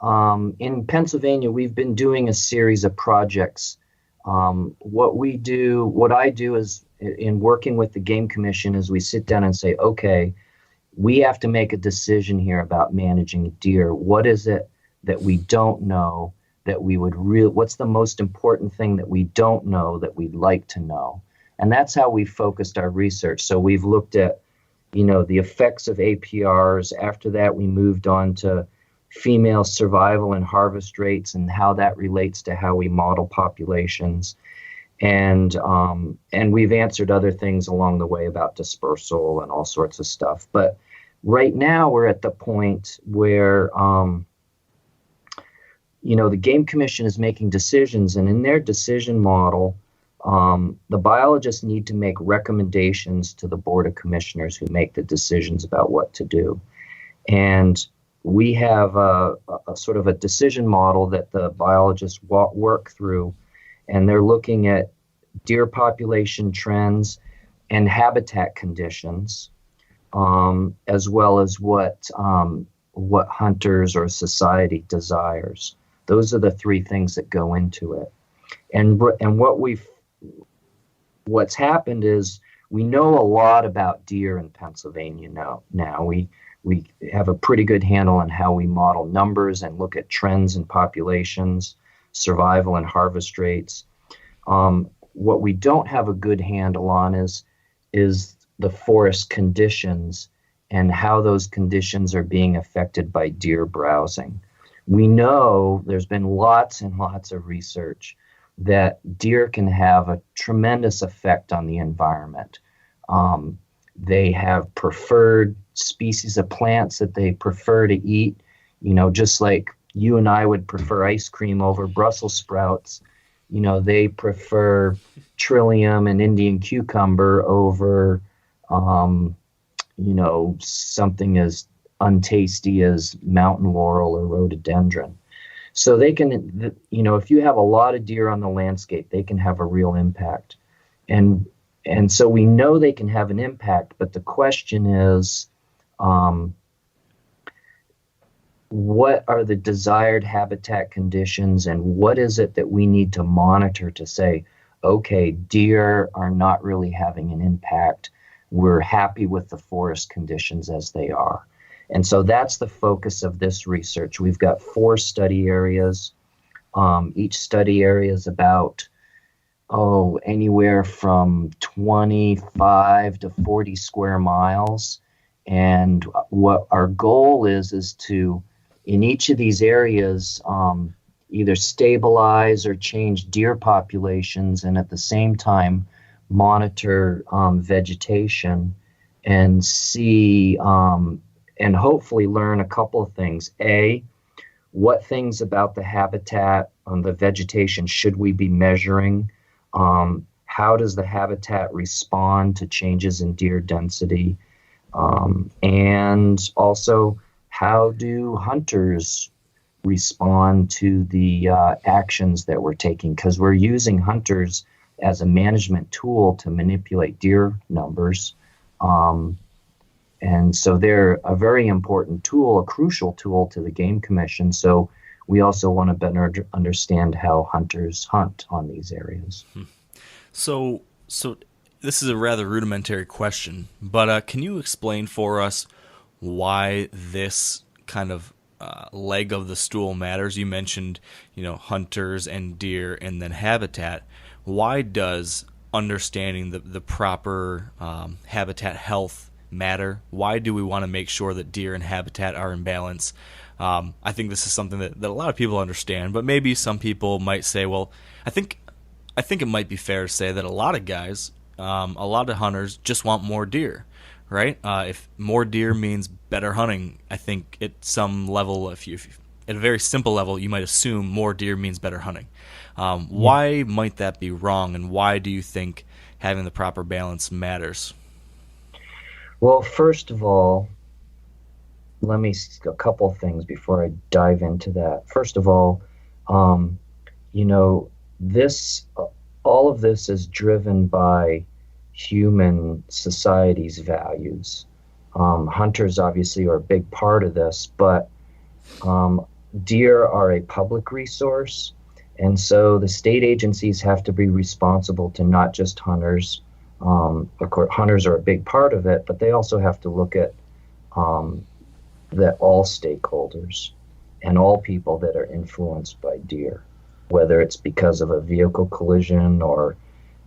Speaker 7: in Pennsylvania, we've been doing a series of projects. What I do is, in working with the Game Commission, is we sit down and say, okay, we have to make a decision here about managing deer. What is it that we don't know that we would what's the most important thing that we don't know that we'd like to know? And that's how we focused our research. So we've looked at, the effects of APRs. After that, we moved on to female survival and harvest rates and how that relates to how we model populations. And we've answered other things along the way about dispersal and all sorts of stuff. But right now we're at the point where, the Game Commission is making decisions, and in their decision model, the biologists need to make recommendations to the Board of Commissioners who make the decisions about what to do. And we have a sort of a decision model that the biologists work through, and they're looking at deer population trends and habitat conditions, as well as what hunters or society desires. Those are the three things that go into it. And what's happened is we know a lot about deer in Pennsylvania now. We have a pretty good handle on how we model numbers and look at trends in populations, survival and harvest rates. What we don't have a good handle on is the forest conditions and how those conditions are being affected by deer browsing. We know there's been lots and lots of research that deer can have a tremendous effect on the environment. They have preferred species of plants that they prefer to eat, just like you and I would prefer ice cream over Brussels sprouts. They prefer trillium and Indian cucumber over, something as untasty as mountain laurel or rhododendron. So they can, if you have a lot of deer on the landscape, they can have a real impact. And so we know they can have an impact, but the question is, what are the desired habitat conditions, and what is it that we need to monitor to say, okay, deer are not really having an impact. We're happy with the forest conditions as they are. And so that's the focus of this research. We've got 4 study areas. Each study area is about, anywhere from 25 to 40 square miles. And what our goal is to, in each of these areas, either stabilize or change deer populations, and at the same time monitor vegetation and see, and hopefully learn a couple of things. A, what things about the habitat, the vegetation, should we be measuring? How does the habitat respond to changes in deer density? And also, how do hunters respond to the actions that we're taking? Because we're using hunters as a management tool to manipulate deer numbers. And so they're a very important tool, a crucial tool to the Game Commission. So we also want to better understand how hunters hunt on these areas.
Speaker 3: So this is a rather rudimentary question, but can you explain for us why this kind of leg of the stool matters? You mentioned, hunters and deer and then habitat. Why does understanding the proper habitat health matter? Why do we want to make sure that deer and habitat are in balance? I think this is something that a lot of people understand, but maybe some people might say, well, I think it might be fair to say that a lot of guys, a lot of hunters just want more deer, right? If more deer means better hunting, I think at some level, if at a very simple level, you might assume more deer means better hunting. Why might that be wrong, and why do you think having the proper balance matters?
Speaker 7: Well, first of all, let me a couple things before I dive into that. First of all, this all of this is driven by human society's values. Hunters obviously are a big part of this, but deer are a public resource, and so the state agencies have to be responsible to not just hunters. Of course, hunters are a big part of it, but they also have to look at that all stakeholders and all people that are influenced by deer, whether it's because of a vehicle collision or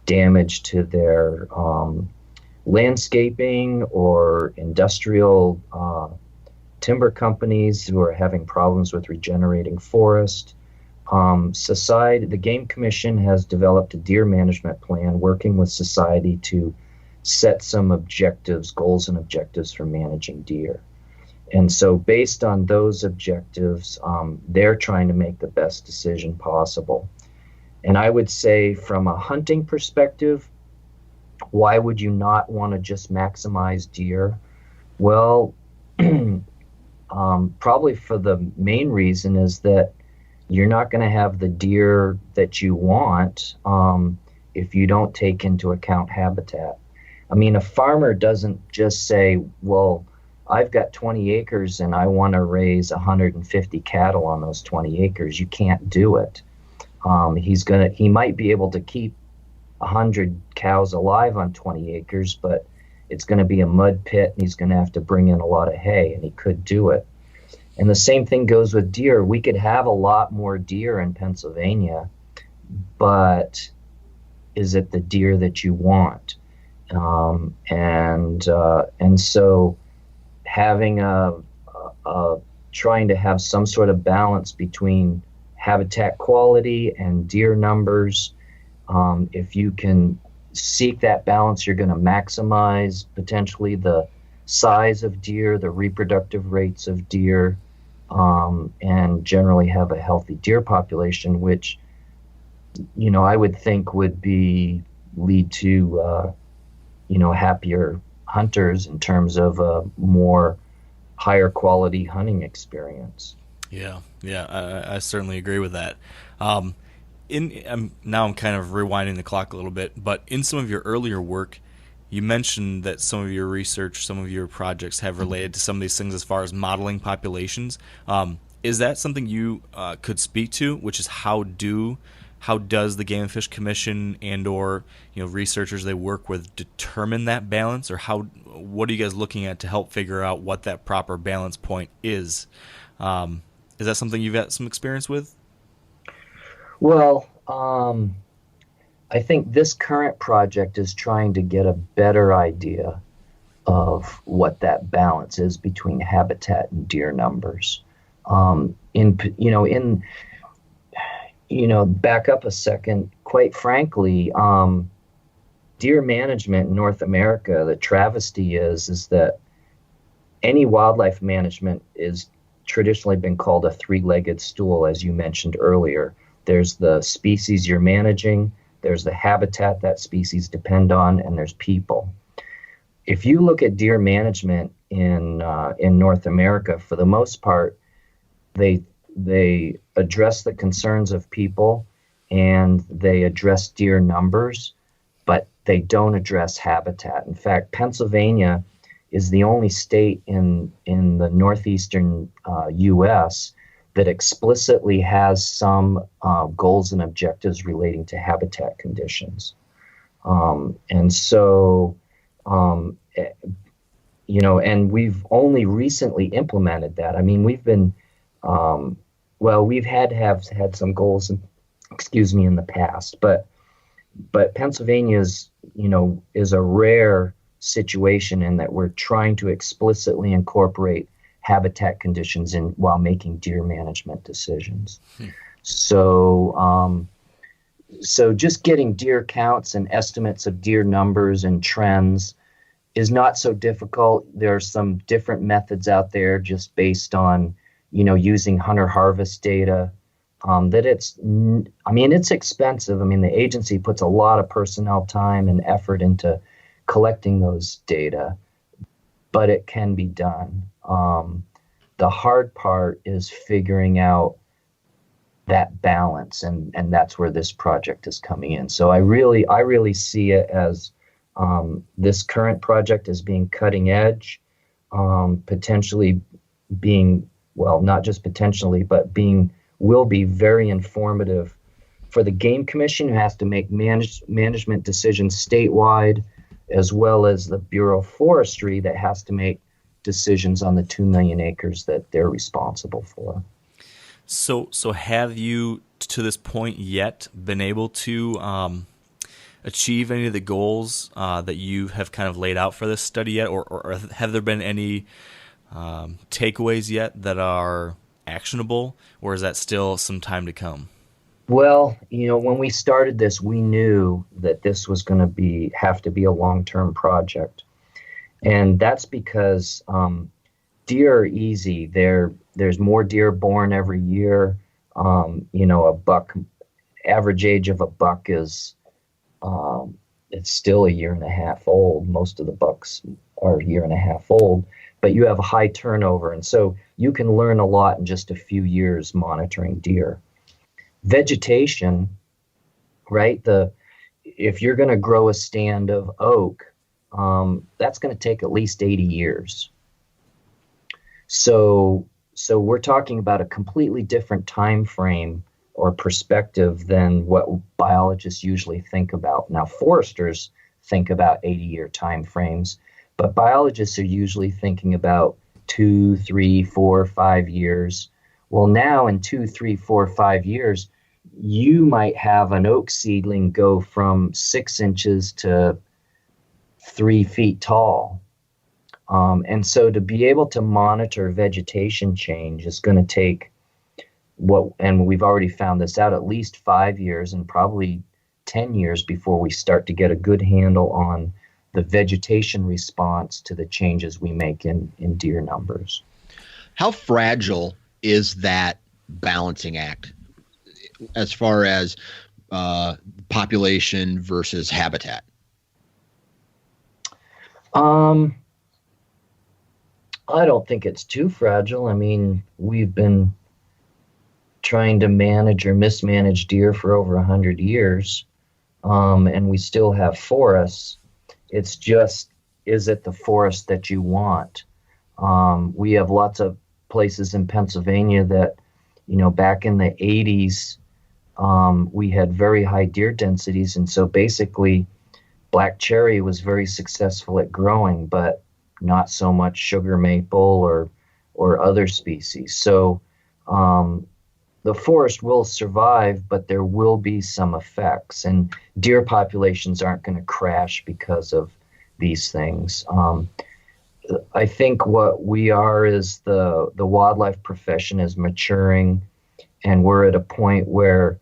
Speaker 7: damage to their landscaping or industrial timber companies who are having problems with regenerating forest. The Game Commission has developed a deer management plan working with society to set some objectives, goals and objectives for managing deer. And so based on those objectives, they're trying to make the best decision possible. And I would say from a hunting perspective, why would you not want to just maximize deer? Well, probably for the main reason is that you're not going to have the deer that you want if you don't take into account habitat. I mean, a farmer doesn't just say, well, I've got 20 acres and I want to raise 150 cattle on those 20 acres. You can't do it. He might be able to keep 100 cows alive on 20 acres, but it's going to be a mud pit and he's going to have to bring in a lot of hay, and he could do it. And the same thing goes with deer. We could have a lot more deer in Pennsylvania, but is it the deer that you want? And so having trying to have some sort of balance between habitat quality and deer numbers. If you can seek that balance, you're going to maximize potentially the size of deer, the reproductive rates of deer, and generally have a healthy deer population, which, I would think would lead to, happier hunters in terms of a more higher quality hunting experience.
Speaker 3: Yeah, I certainly agree with that. Now I'm kind of rewinding the clock a little bit, but in some of your earlier work, you mentioned that some of your research, some of your projects have related to some of these things as far as modeling populations. Is that something you could speak to, which is how does the Game and Fish Commission and/or researchers they work with determine that balance, or what are you guys looking at to help figure out what that proper balance point is? Is that something you've got some experience with?
Speaker 7: Well, I think this current project is trying to get a better idea of what that balance is between habitat and deer numbers. Back up a second, quite frankly, deer management in North America, the travesty is that any wildlife management is traditionally been called a three-legged stool, as you mentioned earlier. There's the species you're managing, there's the habitat that species depend on, and there's people. If you look at deer management in North America, for the most part, they address the concerns of people and they address deer numbers, but they don't address habitat. In fact, Pennsylvania is the only state in the northeastern U.S. that explicitly has some goals and objectives relating to habitat conditions. And we've only recently implemented that. I mean, we've been, we've had some goals, in the past, but Pennsylvania is a rare situation in that we're trying to explicitly incorporate habitat conditions while making deer management decisions. So just getting deer counts and estimates of deer numbers and trends is not so difficult. There are some different methods out there just based on, using hunter harvest data. It's expensive. I mean, the agency puts a lot of personnel time and effort into collecting those data, but it can be done. The hard part is figuring out that balance, and that's where this project is coming in. So I really see it as this current project as being cutting edge, potentially being, not just potentially, but will be very informative for the Game Commission, who has to make management decisions statewide, as well as the Bureau of Forestry that has to make decisions on the 2 million acres that they're responsible for.
Speaker 3: So have you, to this point yet, been able to achieve any of the goals that you have kind of laid out for this study yet, or have there been any takeaways yet that are actionable, or is that still some time to come?
Speaker 7: Well, when we started this, we knew that this was going to have to be a long-term project. And that's because deer are easy. There's more deer born every year. A buck, average age of a buck is, it's still a year and a half old. Most of the bucks are a year and a half old, but you have a high turnover. And so you can learn a lot in just a few years monitoring deer. Vegetation, right? If you're going to grow a stand of oak, that's going to take at least 80 years. So we're talking about a completely different time frame or perspective than what biologists usually think about. Now, foresters think about 80-year time frames, but biologists are usually thinking about 2, 3, 4, 5 years. Well, now in 2, 3, 4, 5 years, you might have an oak seedling go from 6 inches to 3 feet tall. And so to be able to monitor vegetation change is going to take and we've already found this out, at least 5 years and probably 10 years before we start to get a good handle on the vegetation response to the changes we make in deer numbers.
Speaker 4: How fragile is that balancing act as far as population versus habitat?
Speaker 7: I don't think it's too fragile. I mean, we've been trying to manage or mismanage deer for over 100 years, and we still have forests. It's just, is it the forest that you want? We have lots of places in Pennsylvania that, back in the 80s, we had very high deer densities, and so basically black cherry was very successful at growing, but not so much sugar maple or other species. So the forest will survive, but there will be some effects, and deer populations aren't going to crash because of these things. I think what we are is the wildlife profession is maturing, and we're at a point where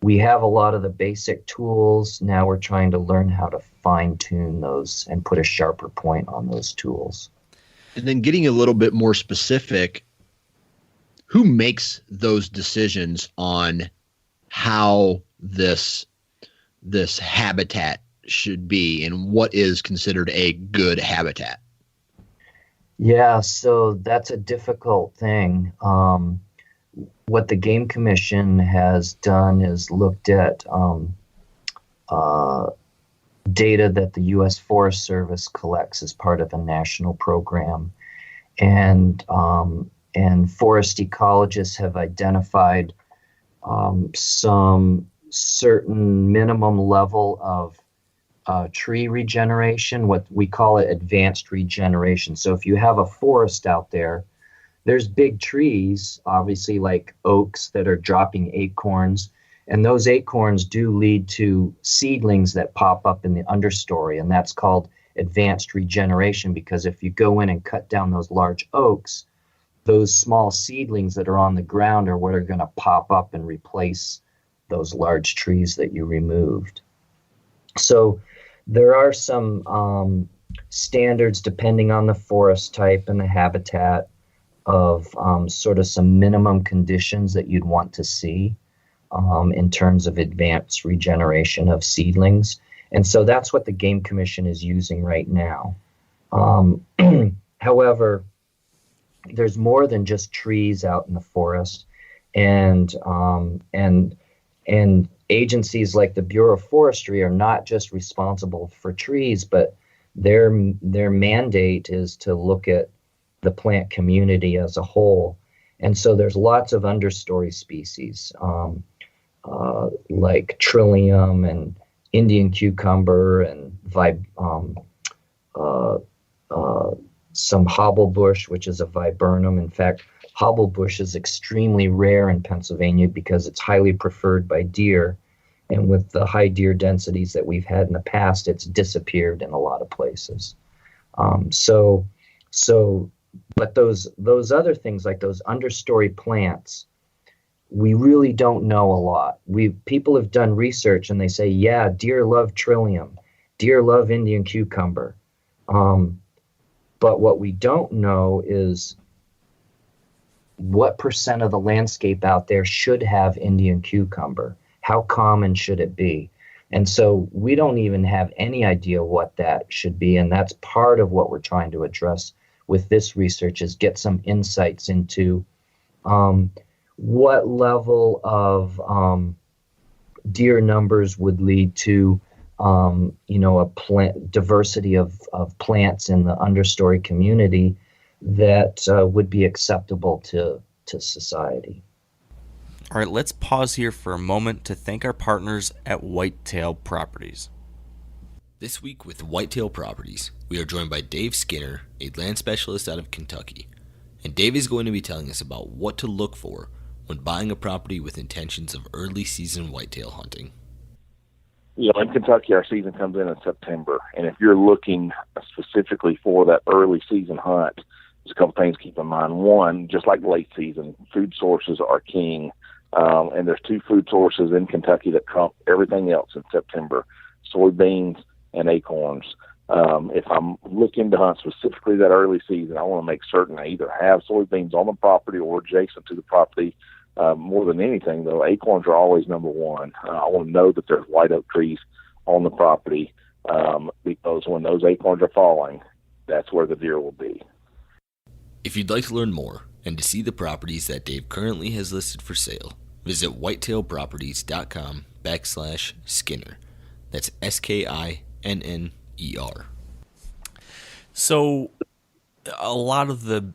Speaker 7: we have a lot of the basic tools. Now we're trying to learn how to fine-tune those and put a sharper point on those tools.
Speaker 4: And then getting a little bit more specific, who makes those decisions on how this habitat should be and what is considered a good habitat?
Speaker 7: Yeah, so that's a difficult thing. What the Game Commission has done is looked at data that the U.S. Forest Service collects as part of a national program, and forest ecologists have identified some certain minimum level of tree regeneration, what we call it advanced regeneration. So if you have a forest out there, there's big trees, obviously like oaks that are dropping acorns, and those acorns do lead to seedlings that pop up in the understory, and that's called advanced regeneration, because if you go in and cut down those large oaks, those small seedlings that are on the ground are what are going to pop up and replace those large trees that you removed. So there are some standards depending on the forest type and the habitat of sort of some minimum conditions that you'd want to see in terms of advanced regeneration of seedlings. And so that's what the Game Commission is using right now. However, there's more than just trees out in the forest, and agencies like the Bureau of Forestry are not just responsible for trees, but their mandate is to look at the plant community as a whole. And so there's lots of understory species like trillium and Indian cucumber and some hobblebush, which is a viburnum. In fact, hobblebush is extremely rare in Pennsylvania because it's highly preferred by deer. And with the high deer densities that we've had in the past, it's disappeared in a lot of places. So, but those other things like those understory plants, we really don't know a lot. People have done research and they say, yeah, deer love trillium, deer love Indian cucumber. But what we don't know is what percent of the landscape out there should have Indian cucumber. How common should it be? And so we don't even have any idea what that should be. And that's part of what we're trying to address with this research, is get some insights into what level of deer numbers would lead to a plant diversity of plants in the understory community that would be acceptable to society.
Speaker 3: All right, let's pause here for a moment to thank our partners at Whitetail Properties.
Speaker 5: This week with Whitetail Properties, we are joined by Dave Skinner, a land specialist out of Kentucky. And Dave is going to be telling us about what to look for when buying a property with intentions of early season whitetail hunting.
Speaker 8: In Kentucky, our season comes in September, and if you're looking specifically for that early season hunt, there's a couple things to keep in mind. One, just like late season, food sources are king, and there's two food sources in Kentucky that trump everything else in September: soybeans and acorns. If I'm looking to hunt specifically that early season, I want to make certain I either have soybeans on the property or adjacent to the property. More than anything, though, acorns are always number one. I want to know that there's white oak trees on the property, because when those acorns are falling, that's where the deer will be.
Speaker 5: If you'd like to learn more and to see the properties that Dave currently has listed for sale, visit whitetailproperties.com/Skinner. That's SKINNER.
Speaker 3: So a lot of the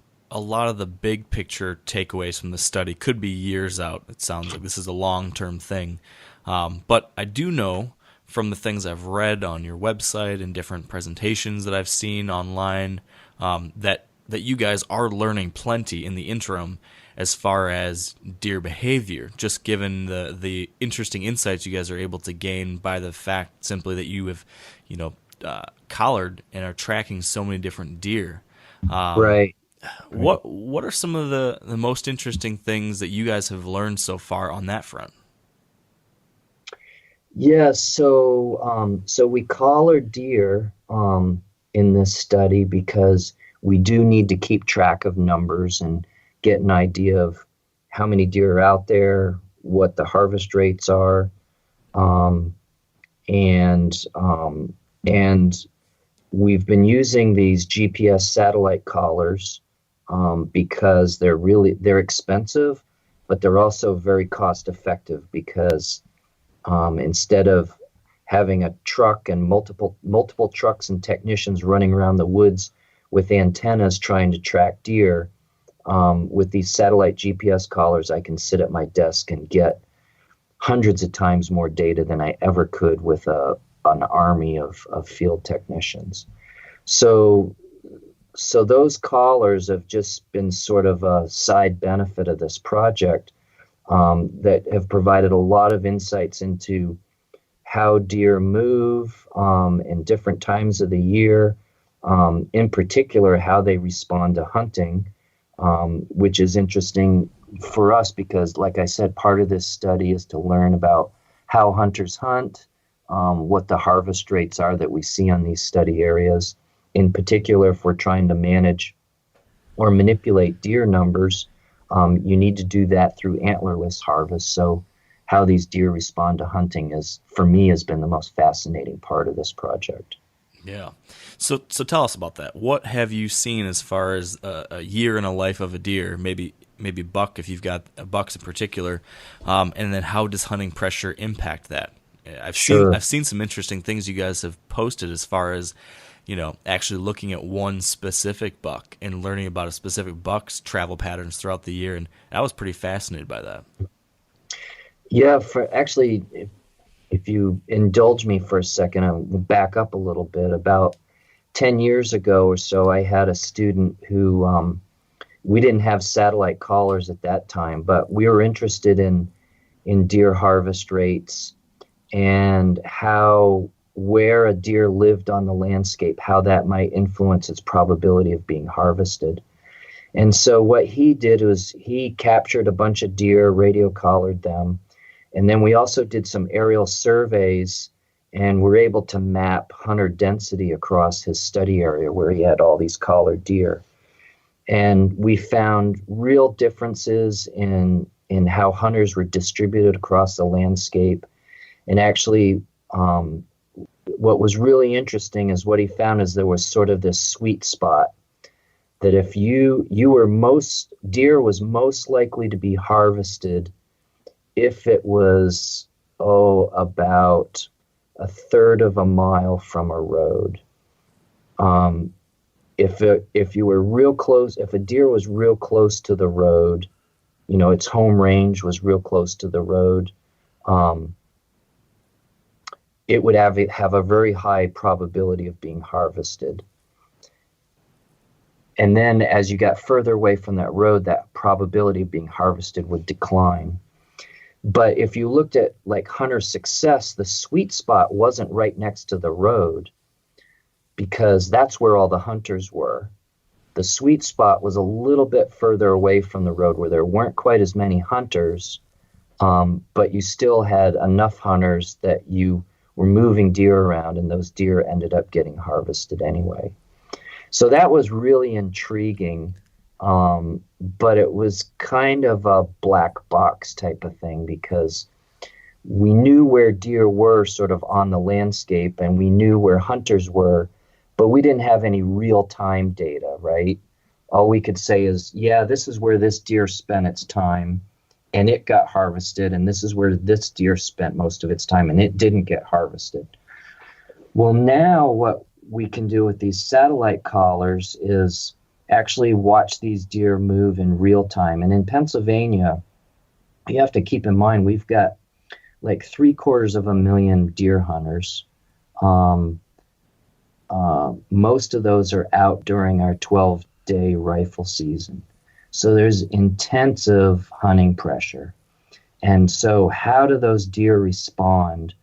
Speaker 3: big picture takeaways from the study could be years out. It sounds like this is a long-term thing. But I do know from the things I've read on your website and different presentations that I've seen online, that you guys are learning plenty in the interim as far as deer behavior, just given the interesting insights you guys are able to gain by the fact simply that you have, collared and are tracking so many different deer.
Speaker 7: Right.
Speaker 3: What are some of the most interesting things that you guys have learned so far on that front?
Speaker 7: Yeah, so we collar deer in this study because we do need to keep track of numbers and get an idea of how many deer are out there, what the harvest rates are, and we've been using these GPS satellite collars because they're expensive, but they're also very cost effective because instead of having a truck and multiple trucks and technicians running around the woods with antennas trying to track deer, with these satellite GPS collars, I can sit at my desk and get hundreds of times more data than I ever could with an army of field technicians. So those collars have just been sort of a side benefit of this project that have provided a lot of insights into how deer move in different times of the year, in particular how they respond to hunting, which is interesting for us because, like I said, part of this study is to learn about how hunters hunt, what the harvest rates are that we see on these study areas. In particular, if we're trying to manage or manipulate deer numbers, you need to do that through antlerless harvest. So how these deer respond to hunting for me, has been the most fascinating part of this project.
Speaker 3: Yeah. So tell us about that. What have you seen as far as a year in a life of a deer, maybe buck if you've got bucks in particular, and then how does hunting pressure impact that? I've seen some interesting things you guys have posted as far as, actually looking at one specific buck and learning about a specific buck's travel patterns throughout the year, and I was pretty fascinated by that.
Speaker 7: Yeah, if you indulge me for a second, I'll back up a little bit. About 10 years ago or so, I had a student who, we didn't have satellite collars at that time, but we were interested in deer harvest rates and how where a deer lived on the landscape, how that might influence its probability of being harvested. And so what he did was he captured a bunch of deer, radio collared them, and then we also did some aerial surveys and were able to map hunter density across his study area where he had all these collared deer. And we found real differences in how hunters were distributed across the landscape. And actually, what was really interesting is what he found is there was sort of this sweet spot that if deer was most likely to be harvested if it was, about a third of a mile from a road. If you were real close, if a deer was real close to the road, its home range was real close to the road, it would have a very high probability of being harvested. And then as you got further away from that road, that probability of being harvested would decline. But if you looked at like hunter success, the sweet spot wasn't right next to the road because that's where all the hunters were. The sweet spot was a little bit further away from the road where there weren't quite as many hunters, but you still had enough hunters that you were moving deer around, and those deer ended up getting harvested anyway. So that was really intriguing, but it was kind of a black box type of thing because we knew where deer were sort of on the landscape and we knew where hunters were, but we didn't have any real-time data, right? All we could say is, yeah, this is where this deer spent its time and it got harvested, and this is where this deer spent most of its time and it didn't get harvested. Well, now what we can do with these satellite collars is actually watch these deer move in real time. And in Pennsylvania, you have to keep in mind, we've got like 750,000 deer hunters. Most of those are out during our 12-day rifle season. So there's intensive hunting pressure. And so how do those deer respond,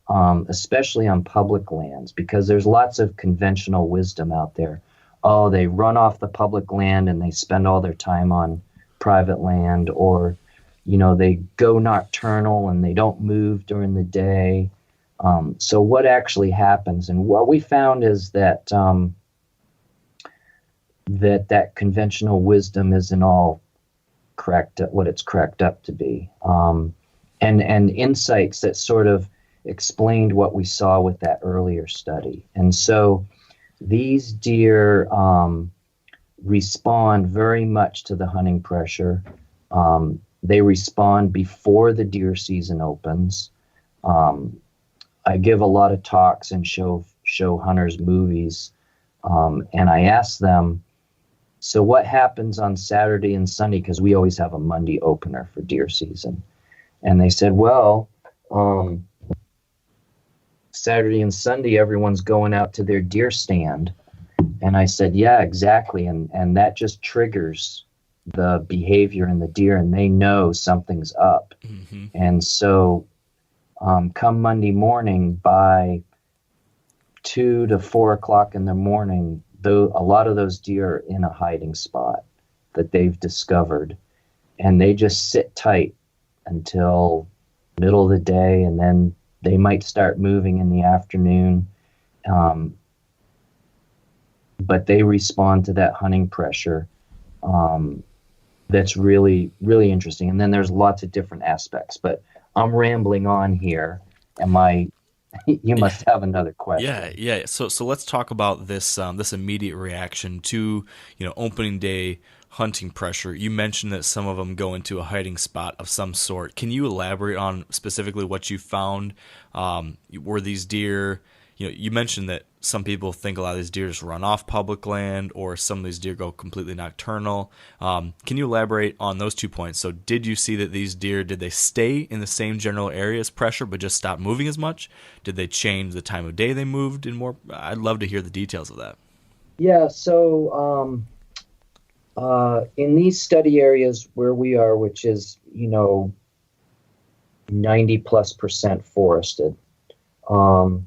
Speaker 7: especially on public lands? Because there's lots of conventional wisdom out there. Oh, they run off the public land and they spend all their time on private land, or, they go nocturnal and they don't move during the day. So what actually happens? And what we found is that that conventional wisdom isn't all what it's cracked up to be. And insights that sort of explained what we saw with that earlier study. And so these deer respond very much to the hunting pressure. They respond before the deer season opens. I give a lot of talks and show hunters movies, and I ask them, so what happens on Saturday and Sunday? Because we always have a Monday opener for deer season. And they said, well, Saturday and Sunday, everyone's going out to their deer stand. And I said, yeah, exactly. And that just triggers the behavior in the deer, and they know something's up. Mm-hmm. And so come Monday morning, by 2 to 4 o'clock in the morning, a lot of those deer are in a hiding spot that they've discovered, and they just sit tight until middle of the day, and then they might start moving in the afternoon. But they respond to that hunting pressure. That's really, really interesting. And then there's lots of different aspects, but I'm rambling on here. You must have another question.
Speaker 3: Yeah. So let's talk about this this immediate reaction to opening day hunting pressure. You mentioned that some of them go into a hiding spot of some sort. Can you elaborate on specifically what you found? Were these deer? You mentioned that some people think a lot of these deer just run off public land, or some of these deer go completely nocturnal. Can you elaborate on those 2 points? So did you see that these deer, did they stay in the same general area as pressure but just stop moving as much? Did they change the time of day they moved in more? I'd love to hear the details of that.
Speaker 7: Yeah, so in these study areas where we are, which is, 90+% forested, The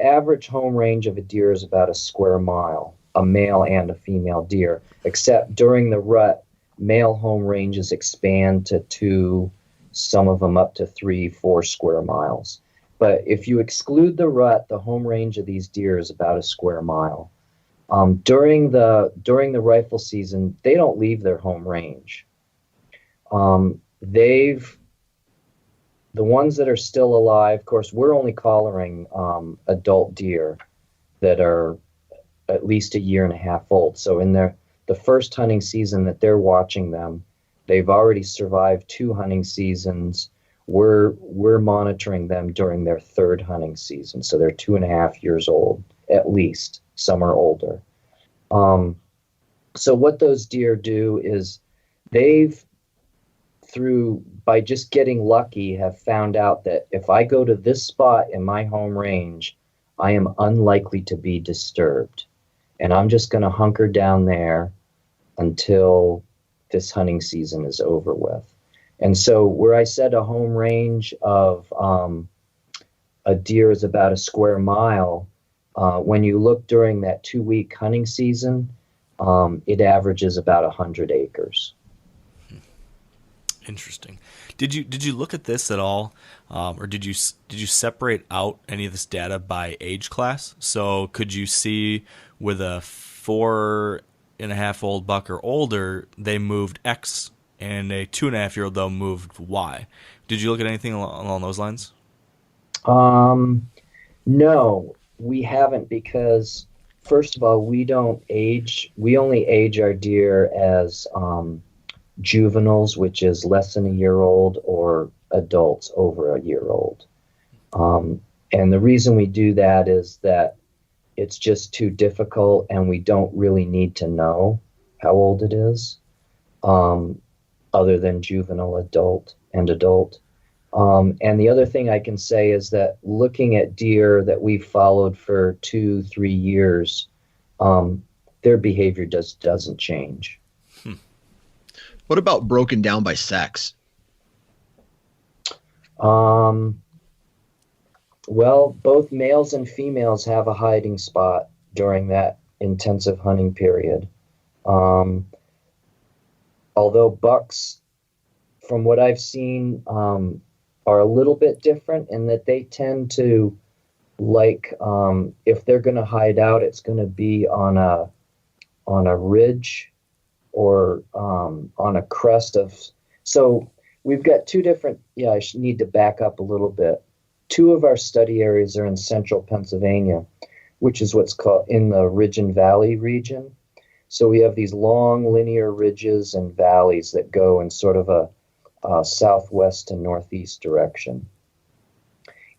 Speaker 7: average home range of a deer is about a square mile, a male and a female deer, except during the rut, male home ranges expand to 2, some of them up to 3, 4 square miles. But if you exclude the rut, the home range of these deer is about a square mile. During the rifle season, they don't leave their home range. The ones that are still alive, of course, we're only collaring adult deer that are at least a year and a half old. So in the first hunting season that they're watching them, they've already survived 2 hunting seasons. We're monitoring them during their 3rd hunting season. So they're 2.5 years old, at least. Some are older. So what those deer do is by just getting lucky, have found out that if I go to this spot in my home range, I am unlikely to be disturbed. And I'm just going to hunker down there until this hunting season is over with. And so where I said a home range of a deer is about a square mile, when you look during that 2-week hunting season, it averages about 100 acres.
Speaker 3: Interesting. Did you look at this at all, or did you separate out any of this data by age class? So could you see with a 4.5-year-old buck or older, they moved X, and a 2.5-year-old though moved Y? Did you look at anything along those lines?
Speaker 7: No, we haven't, because first of all, we don't age. We only age our deer as juveniles, which is less than a year old, or adults over a year old. And the reason we do that is that it's just too difficult, and we don't really need to know how old it is, other than juvenile, adult, and adult. And the other thing I can say is that looking at deer that we've followed for 2-3 years, their behavior doesn't change.
Speaker 4: What about broken down by sex?
Speaker 7: Well, both males and females have a hiding spot during that intensive hunting period. Although bucks, from what I've seen, are a little bit different in that they tend to if they're going to hide out, it's going to be on a ridge or on a crest of. So we've got 2 different. Yeah, I need to back up a little bit. 2 of our study areas are in central Pennsylvania, which is what's called in the Ridge and Valley region. So we have these long linear ridges and valleys that go in sort of a southwest to northeast direction.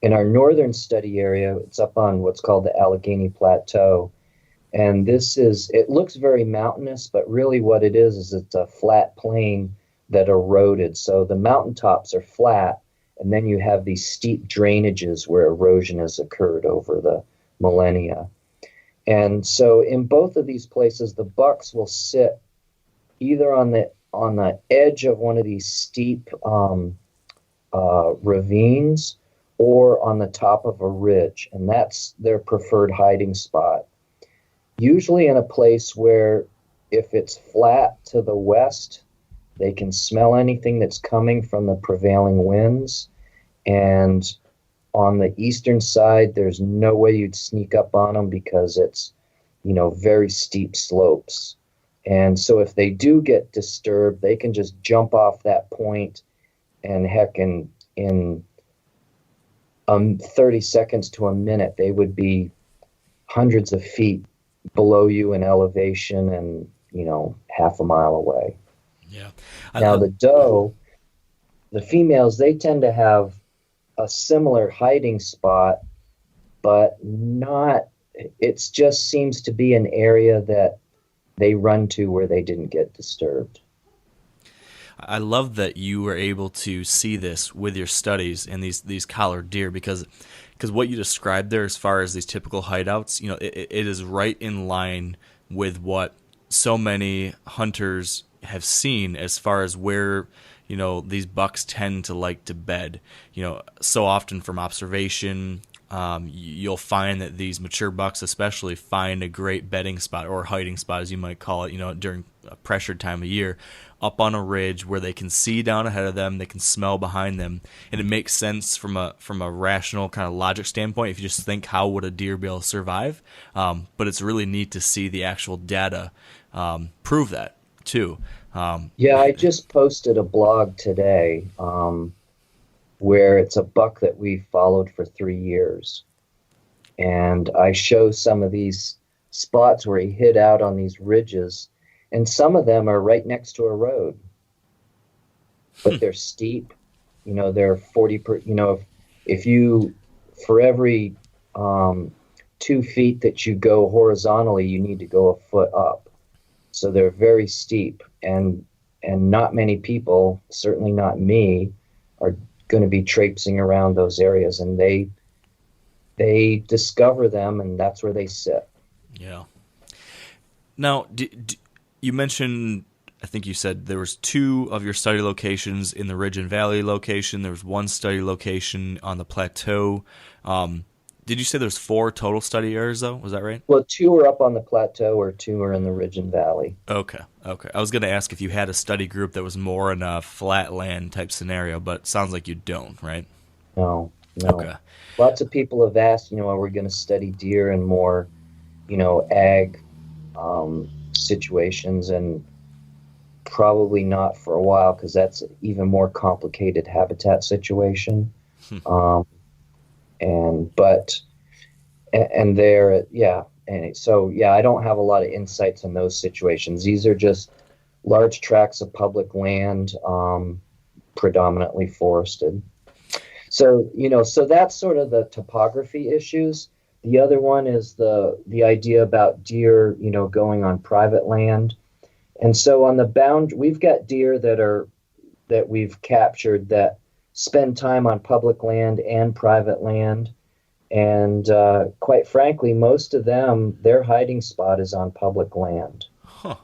Speaker 7: In our northern study area, it's up on what's called the Allegheny Plateau. And it looks very mountainous, but really what it is it's a flat plain that eroded. So the mountaintops are flat, and then you have these steep drainages where erosion has occurred over the millennia. And so in both of these places, the bucks will sit either on the edge of one of these steep ravines or on the top of a ridge, and that's their preferred hiding spot. Usually in a place where if it's flat to the west, they can smell anything that's coming from the prevailing winds. And on the eastern side, there's no way you'd sneak up on them because it's, very steep slopes. And so if they do get disturbed, they can just jump off that point, and heck, in 30 seconds to a minute, they would be hundreds of feet below you in elevation and, half a mile away.
Speaker 3: Yeah.
Speaker 7: Now the doe, the females, they tend to have a similar hiding spot, but it just seems to be an area that they run to where they didn't get disturbed.
Speaker 3: I love that you were able to see this with your studies and these collared deer because what you described there as far as these typical hideouts, it is right in line with what so many hunters have seen as far as where these bucks tend to like to bed. So often from observation, you'll find that these mature bucks especially find a great bedding spot, or hiding spot as you might call it, during a pressured time of year, up on a ridge where they can see down ahead of them, they can smell behind them, and it makes sense from a rational kind of logic standpoint if you just think how would a deer be able to survive. But it's really neat to see the actual data prove that too.
Speaker 7: I just posted a blog today where it's a buck that we followed for 3 years. And I show some of these spots where he hid out on these ridges, and some of them are right next to a road. But they're steep, they're 40 if you, for every 2 feet that you go horizontally, you need to go a foot up. So they're very steep, and not many people, certainly not me, are going to be traipsing around those areas, and they discover them, and that's where they sit.
Speaker 3: Yeah. Now, you mentioned, I think you said there was 2 of your study locations in the Ridge and Valley location. There was 1 study location on the plateau. Did you say there's 4 total study areas, though? Was that right?
Speaker 7: Well, 2 are up on the plateau, or 2 are in the Ridge and Valley.
Speaker 3: Okay. I was going to ask if you had a study group that was more in a flat land type scenario, but it sounds like you don't, right?
Speaker 7: No.
Speaker 3: Okay.
Speaker 7: Lots of people have asked, are we going to study deer in more, ag situations, and probably not for a while, because that's an even more complicated habitat situation. I don't have a lot of insights on those situations. These are just large tracts of public land, predominantly forested. So that's sort of the topography issues. The other one is the idea about deer, going on private land. And so on the bound, we've got deer that we've captured that spend time on public land and private land. And quite frankly, most of them, their hiding spot is on public land.
Speaker 3: Huh.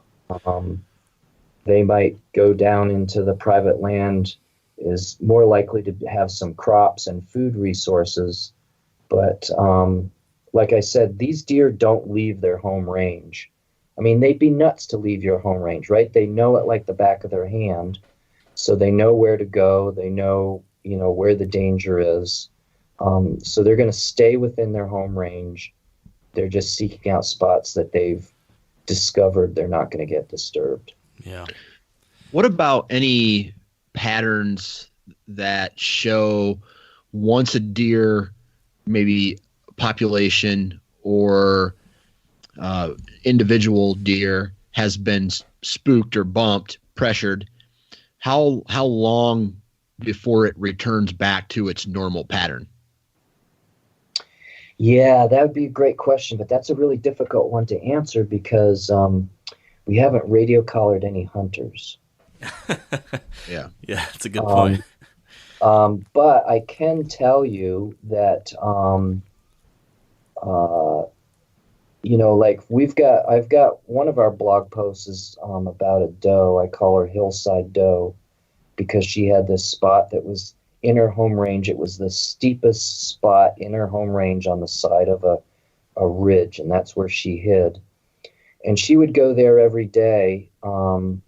Speaker 7: They might go down into the private land, is more likely to have some crops and food resources. But like I said, these deer don't leave their home range. I mean, they'd be nuts to leave your home range, right? They know it like the back of their hand. So they know where to go. They know, where the danger is. So they're going to stay within their home range. They're just seeking out spots that they've discovered they're not going to get disturbed.
Speaker 3: Yeah.
Speaker 4: What about any patterns that show once a deer, maybe population or individual deer has been spooked or bumped, pressured, how long before it returns back to its normal pattern?
Speaker 7: Yeah, that would be a great question, but that's a really difficult one to answer because we haven't radio collared any hunters.
Speaker 4: Yeah,
Speaker 3: that's a good point.
Speaker 7: But I can tell you that, I've got one of our blog posts is about a doe. I call her Hillside Doe because she had this spot that was in her home range. It was the steepest spot in her home range on the side of a ridge, and that's where she hid. And she would go there every day. And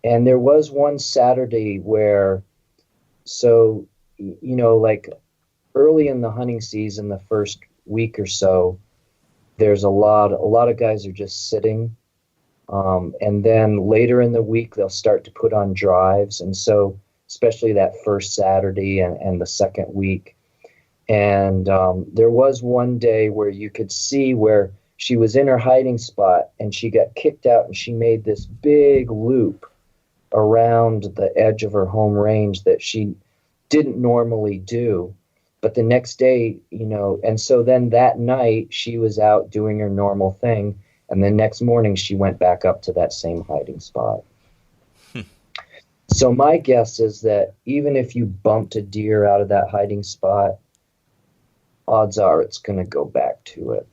Speaker 7: there was one Saturday where, early in the hunting season, the first week or so, there's a lot of guys are just sitting. And then later in the week, they'll start to put on drives. And so, especially that first Saturday and the second week. And there was one day where you could see where she was in her hiding spot and she got kicked out and she made this big loop around the edge of her home range that she didn't normally do. But the next day, and so then that night she was out doing her normal thing. And the next morning she went back up to that same hiding spot. So my guess is that even if you bumped a deer out of that hiding spot, odds are it's going to go back to it.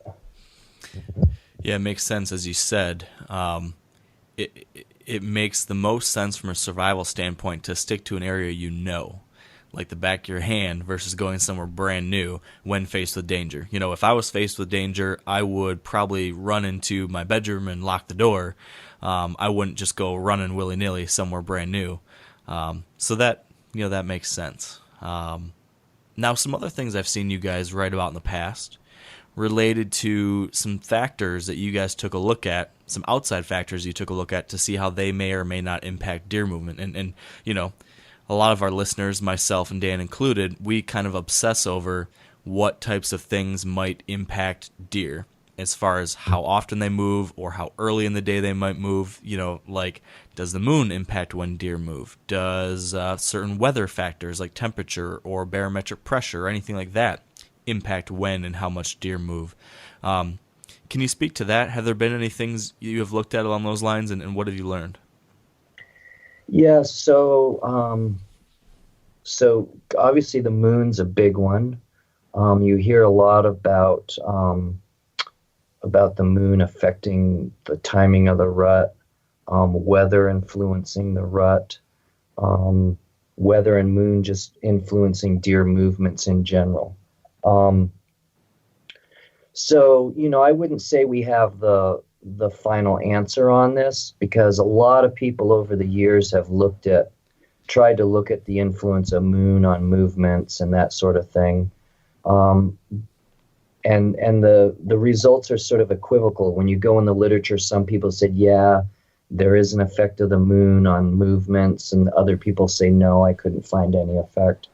Speaker 3: Yeah, it makes sense, as you said. It it makes the most sense from a survival standpoint to stick to an area you know, like the back of your hand, versus going somewhere brand new when faced with danger. You know, if I was faced with danger, I would probably run into my bedroom and lock the door. I wouldn't just go running willy-nilly somewhere brand new. So that, you know, that makes sense. Now, some other things I've seen you guys write about in the past related to some factors that you guys took a look at, some outside factors you took a look at to see how they may or may not impact deer movement. And you know, a lot of our listeners, myself and Dan included, we kind of obsess over what types of things might impact deer as far as how often they move or how early in the day they might move. You know, like, does the moon impact when deer move? Does certain weather factors like temperature or barometric pressure or anything like that impact when and how much deer move? Can you speak to that? Have there been any things you have looked at along those lines, and what have you learned?
Speaker 7: Yeah, so obviously the moon's a big one. You hear a lot about the moon affecting the timing of the rut, weather influencing the rut, weather and moon just influencing deer movements in general. So, you know, I wouldn't say we have the final answer on this, because a lot of people over the years have tried to look at the influence of moon on movements and that sort of thing. And the results are sort of equivocal. When you go in the literature, some people said, yeah, there is an effect of the moon on movements, and other people say, no, I couldn't find any effect.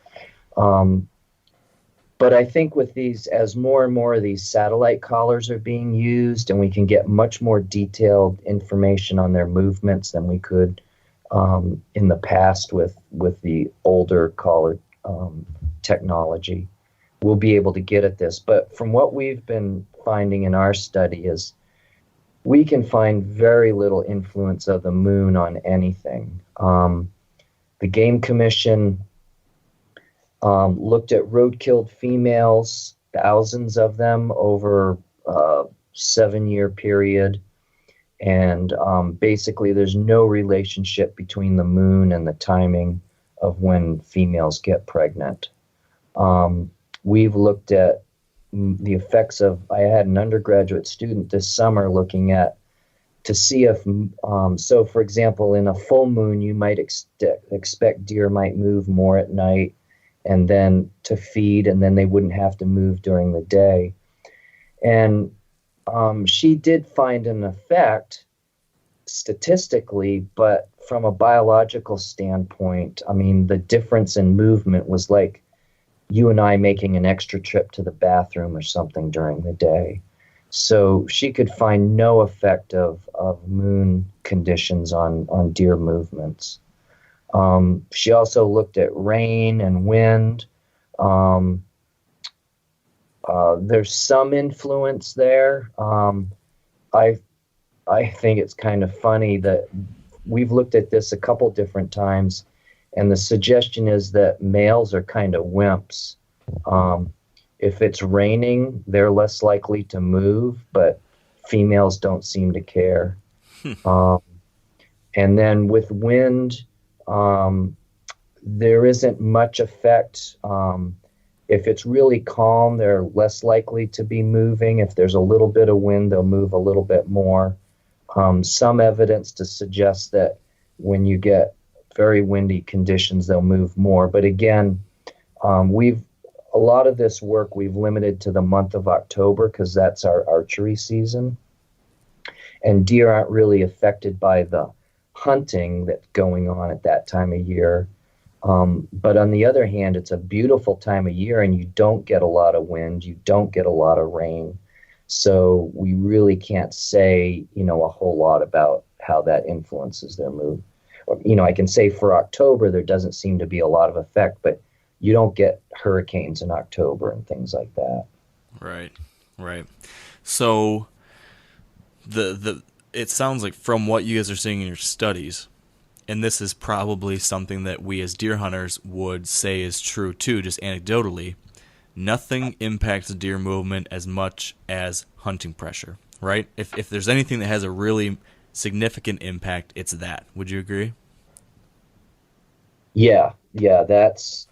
Speaker 7: But I think with these, as more and more of these satellite collars are being used, and we can get much more detailed information on their movements than we could in the past with the older collar technology, we'll be able to get at this. But from what we've been finding in our study is we can find very little influence of the moon on anything. The Game Commission looked at road-killed females, thousands of them over a 7-year period, and basically there's no relationship between the moon and the timing of when females get pregnant. We've looked at the effects of, I had an undergraduate student this summer looking at to see if, so for example, in a full moon, you might expect deer might move more at night and then to feed, and then they wouldn't have to move during the day. And she did find an effect statistically, but from a biological standpoint, I mean, the difference in movement was like you and I making an extra trip to the bathroom or something during the day. So she could find no effect of moon conditions on deer movements. She also looked at rain and wind. There's some influence there. I think it's kind of funny that we've looked at this a couple different times, and the suggestion is that males are kind of wimps. If it's raining, they're less likely to move, but females don't seem to care. And then with wind, there isn't much effect. If it's really calm, they're less likely to be moving. If there's a little bit of wind, they'll move a little bit more. Some evidence to suggest that when you get very windy conditions, they'll move more. But again, a lot of this work we've limited to the month of October because that's our archery season. And deer aren't really affected by the hunting that's going on at that time of year. But on the other hand, it's a beautiful time of year and you don't get a lot of wind, you don't get a lot of rain. So we really can't say, a whole lot about how that influences their mood. I can say for October, there doesn't seem to be a lot of effect, but you don't get hurricanes in October and things like that.
Speaker 3: Right. So it sounds like from what you guys are seeing in your studies, and this is probably something that we as deer hunters would say is true too, just anecdotally, nothing impacts deer movement as much as hunting pressure, right? If there's anything that has a really significant impact, it's that. Would you agree?
Speaker 7: Yeah, that's,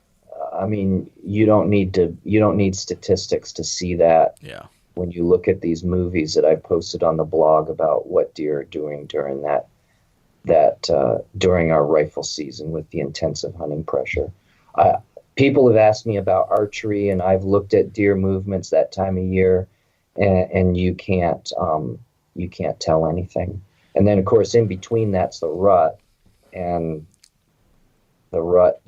Speaker 7: I mean, you don't need statistics to see that.
Speaker 3: Yeah.
Speaker 7: When you look at these movies that I posted on the blog about what deer are doing during during our rifle season with the intensive hunting pressure. People have asked me about archery, and I've looked at deer movements that time of year, and you can't tell anything. And then, of course, in between that's the rut, and the rut,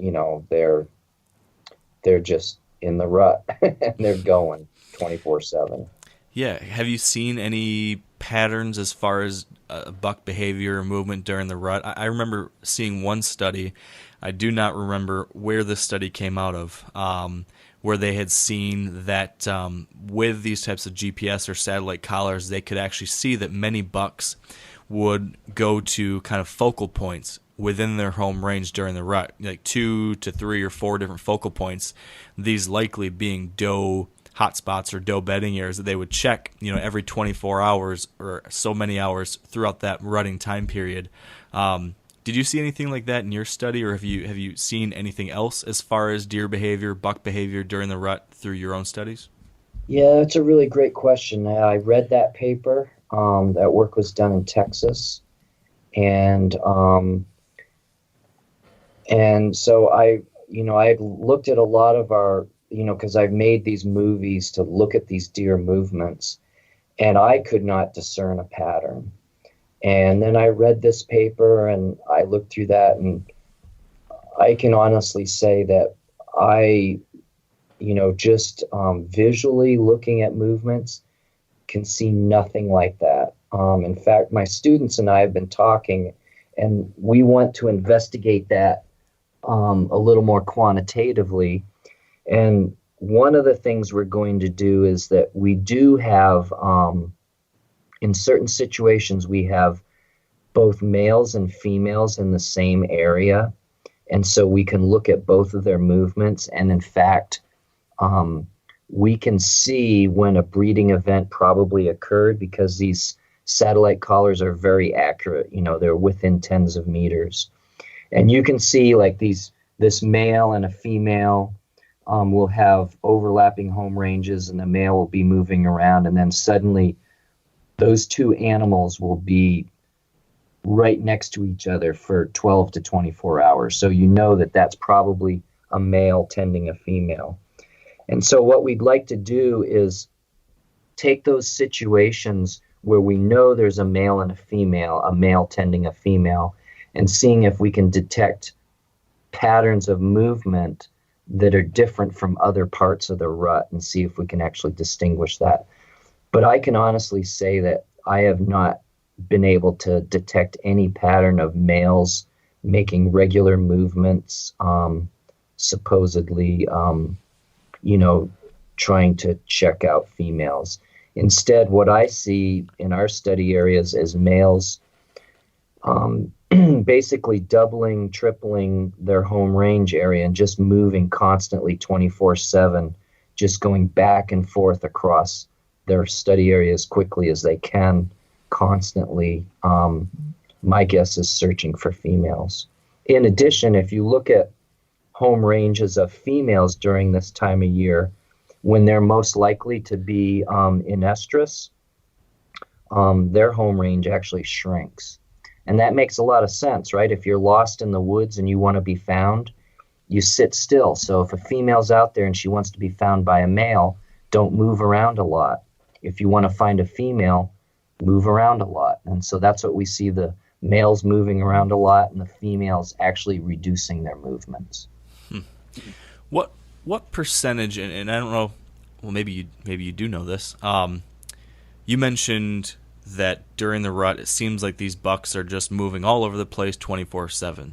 Speaker 7: they're just in the rut and they're going 24/7.
Speaker 3: Yeah. Have you seen any patterns as far as buck behavior or movement during the rut? I remember seeing one study. I do not remember where this study came out of, where they had seen that with these types of GPS or satellite collars, they could actually see that many bucks would go to kind of focal points within their home range during the rut, like 2 to 3 or 4 different focal points, these likely being doe hotspots or doe bedding areas that they would check, every 24 hours or so many hours throughout that rutting time period. Did you see anything like that in your study, or have you seen anything else as far as deer behavior, buck behavior during the rut through your own studies? Yeah,
Speaker 7: that's a really great question. I read that paper. That work was done in Texas, and so I looked at a lot of our, because I've made these movies to look at these deer movements, and I could not discern a pattern. And then I read this paper and I looked through that, and I can honestly say that I, just visually looking at movements can see nothing like that. In fact, my students and I have been talking, and we want to investigate that a little more quantitatively. And one of the things we're going to do is that we do have, in certain situations, we have both males and females in the same area. And so we can look at both of their movements. And in fact, we can see when a breeding event probably occurred, because these satellite collars are very accurate. They're within tens of meters. And you can see like this male and a female will have overlapping home ranges, and the male will be moving around, and then suddenly those two animals will be right next to each other for 12 to 24 hours. So that that's probably a male tending a female. And so what we'd like to do is take those situations where we know there's a male and a male tending a female, and seeing if we can detect patterns of movement that are different from other parts of the rut, and see if we can actually distinguish that. But I can honestly say that I have not been able to detect any pattern of males making regular movements, supposedly, trying to check out females. Instead, what I see in our study areas is males basically doubling, tripling their home range area and just moving constantly 24/7, just going back and forth across their study area as quickly as they can, constantly. My guess is searching for females. In addition, if you look at home ranges of females during this time of year, when they're most likely to be in estrus, their home range actually shrinks. And that makes a lot of sense, right? If you're lost in the woods and you want to be found, you sit still. So if a female's out there and she wants to be found by a male, don't move around a lot. If you want to find a female, move around a lot. And so that's what we see, the males moving around a lot and the females actually reducing their movements.
Speaker 3: What percentage, and I don't know, well, maybe you do know this. You mentioned that during the rut, it seems like these bucks are just moving all over the place 24/7.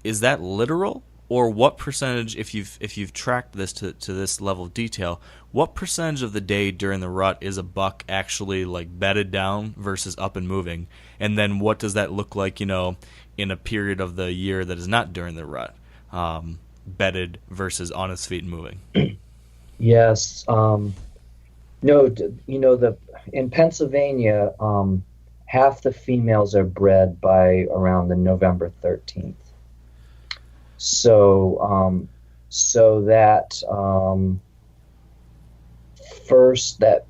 Speaker 3: Is that literal, or what percentage, if you've tracked this to this level of detail, what percentage of the day during the rut is a buck actually like bedded down versus up and moving? And then what does that look like, in a period of the year that is not during the rut? Bedded versus on his feet and moving.
Speaker 7: Yes. No, in Pennsylvania, half the females are bred by around the November 13th. So, so that first that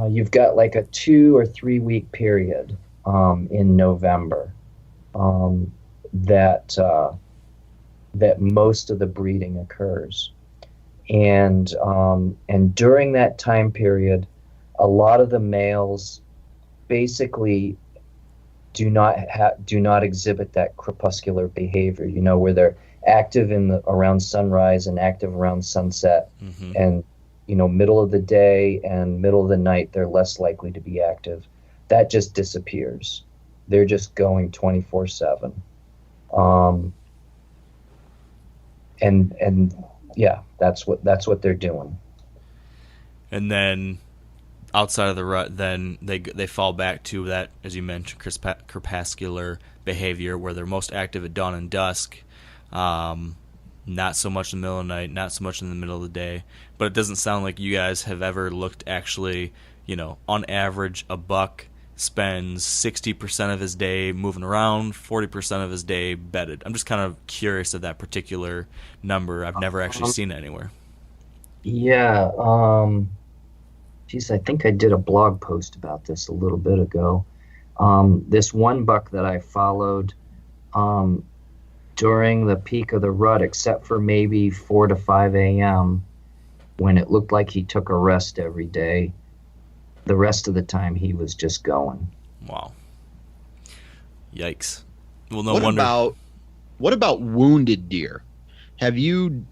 Speaker 7: you've got like a 2 or 3 week period in November that most of the breeding occurs, and during that time period, a lot of the males basically do not exhibit that crepuscular behavior, where they're active around sunrise and active around sunset, and middle of the day and middle of the night they're less likely to be active. That just disappears. They're just going 24/7. And yeah, that's what they're doing.
Speaker 3: And then outside of the rut, then they fall back to that, as you mentioned, crepuscular behavior, where they're most active at dawn and dusk. Not so much in the middle of the night, not so much in the middle of the day. But it doesn't sound like you guys have ever looked actually, on average, a buck spends 60% of his day moving around, 40% of his day bedded. I'm just kind of curious of that particular number. I've never actually seen it anywhere.
Speaker 7: Yeah. I think I did a blog post about this a little bit ago. This one buck that I followed, during the peak of the rut, except for maybe 4 to 5 a.m., when it looked like he took a rest every day, the rest of the time he was just going.
Speaker 3: Wow. Yikes. Well, no wonder.
Speaker 4: What about wounded deer? Have you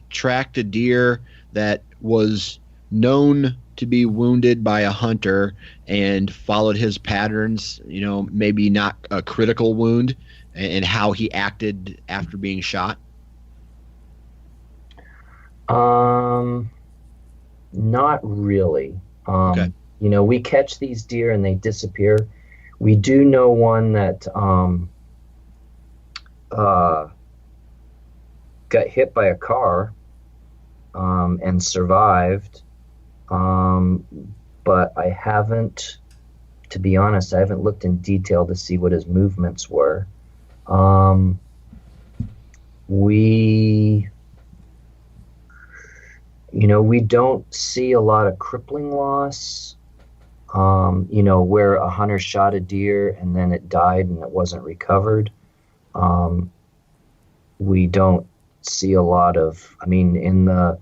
Speaker 4: tracked a deer that was known to be wounded by a hunter and followed his patterns, maybe not a critical wound, and how he acted after being shot?
Speaker 7: Not really.
Speaker 4: Okay.
Speaker 7: We catch these deer and they disappear. We do know one that got hit by a car and survived. But I haven't, to be honest, I haven't looked in detail to see what his movements were. We don't see a lot of crippling loss, where a hunter shot a deer and then it died and it wasn't recovered. We don't see a lot of, in the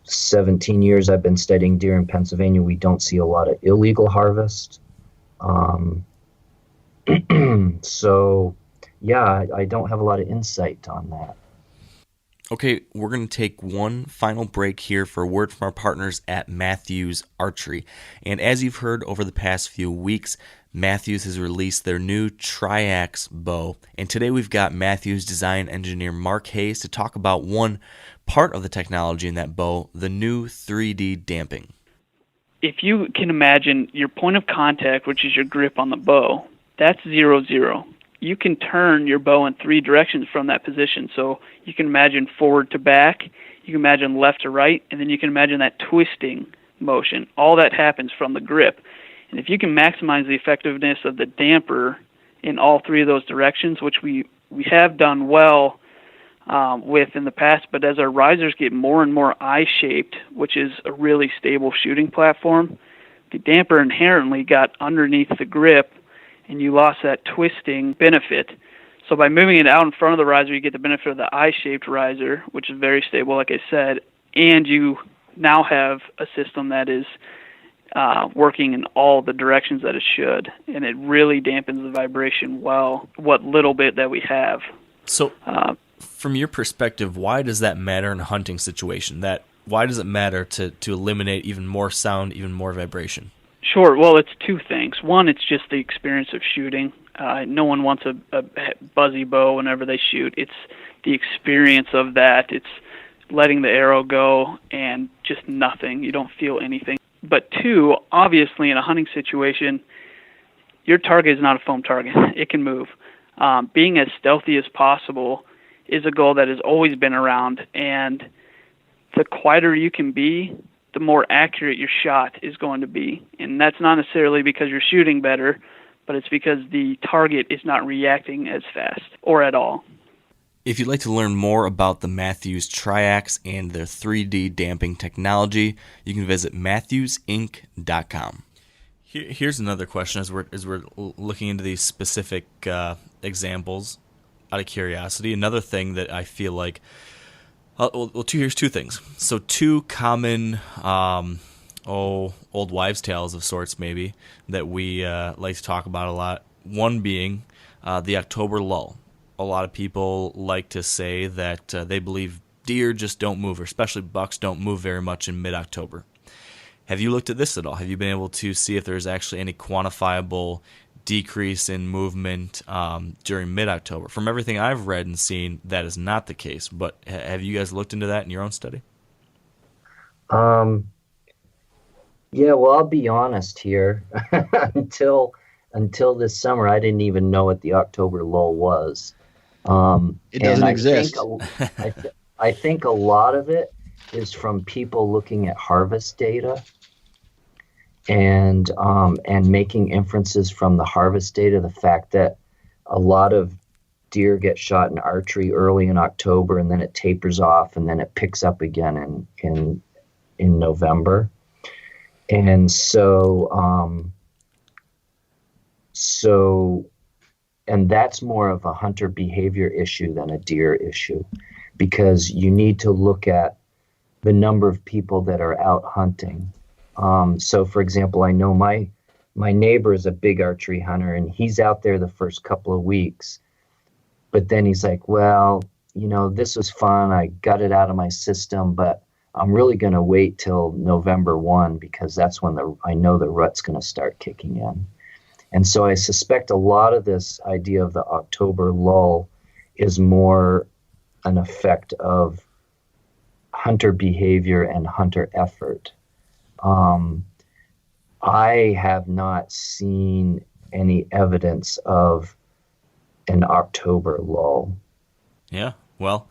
Speaker 7: 17 years I've been studying deer in Pennsylvania, we don't see a lot of illegal harvest. So, yeah, I don't have a lot of insight on that.
Speaker 3: Okay, we're going to take one final break here for a word from our partners at Matthews Archery. And as you've heard over the past few weeks, Matthews has released their new Triax bow. And today we've got Matthews design engineer Mark Hayes to talk about one part of the technology in that bow, the new 3D damping.
Speaker 9: If you can imagine your point of contact, which is your grip on the bow, that's 0-0. You can turn your bow in 3 directions from that position. So you can imagine forward to back, you can imagine left to right, and then you can imagine that twisting motion. All that happens from the grip. And if you can maximize the effectiveness of the damper in all 3 of those directions, which we have done well with in the past, but as our risers get more and more eye-shaped, which is a really stable shooting platform, the damper inherently got underneath the grip, and you lost that twisting benefit. So by moving it out in front of the riser, you get the benefit of the eye-shaped riser, which is very stable, like I said, and you now have a system that is working in all the directions that it should, and it really dampens the vibration well, what little bit that we have.
Speaker 3: So from your perspective, why does that matter in a hunting situation? Why does it matter to eliminate even more sound, even more vibration?
Speaker 9: Sure. Well, it's 2 things. One, it's just the experience of shooting. No one wants a buzzy bow whenever they shoot. It's the experience of that. It's letting the arrow go and just nothing. You don't feel anything. But 2, obviously in a hunting situation, your target is not a foam target. It can move. Being as stealthy as possible is a goal that has always been around, and the quieter you can be, the more accurate your shot is going to be. And that's not necessarily because you're shooting better, but it's because the target is not reacting as fast or at all.
Speaker 3: If you'd like to learn more about the Matthews Triax and their 3D damping technology, you can visit matthewsinc.com. Here's another question as we're looking into these specific examples out of curiosity. Another thing that I feel like, here's two things. So two common old wives' tales of sorts maybe that we like to talk about a lot. One being the October lull. A lot of people like to say that they believe deer just don't move, or especially bucks don't move very much in mid-October. Have you looked at this at all? Have you been able to see if there's actually any quantifiable decrease in movement during mid-October? From everything I've read and seen, that is not the case. But have you guys looked into that in your own study?
Speaker 7: Yeah, well, I'll be honest here. Until this summer, I didn't even know what the October lull was.
Speaker 4: It doesn't exist.
Speaker 7: I think a lot of it is from people looking at harvest data and making inferences from the harvest data. The fact that a lot of deer get shot in archery early in October, and then it tapers off, and then it picks up again in November, and and that's more of a hunter behavior issue than a deer issue, because you need to look at the number of people that are out hunting. So, for example, I know my neighbor is a big archery hunter, and he's out there the first couple of weeks. But then he's like, well, this was fun. I got it out of my system, but I'm really going to wait till November 1 because that's when I know the rut's going to start kicking in. And so I suspect a lot of this idea of the October lull is more an effect of hunter behavior and hunter effort. I have not seen any evidence of an October lull.
Speaker 3: Yeah, well,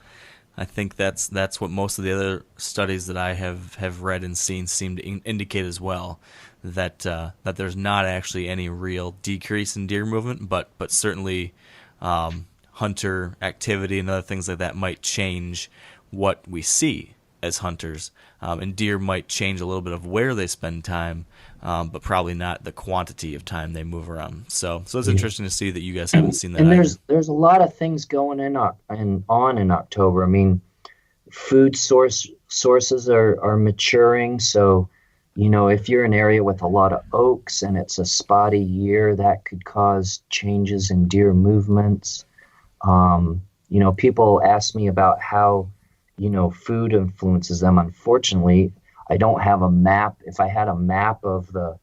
Speaker 3: I think that's what most of the other studies that I have read and seen seem to indicate as well. That there's not actually any real decrease in deer movement, but certainly hunter activity and other things like that might change what we see as hunters, and deer might change a little bit of where they spend time, but probably not the quantity of time they move around. So it's interesting to see that you guys haven't seen that.
Speaker 7: And there's a lot of things going on in October. I mean, food sources are maturing, so. If you're in an area with a lot of oaks and it's a spotty year, that could cause changes in deer movements. People ask me about how, food influences them. Unfortunately, I don't have a map. If I had a map of the,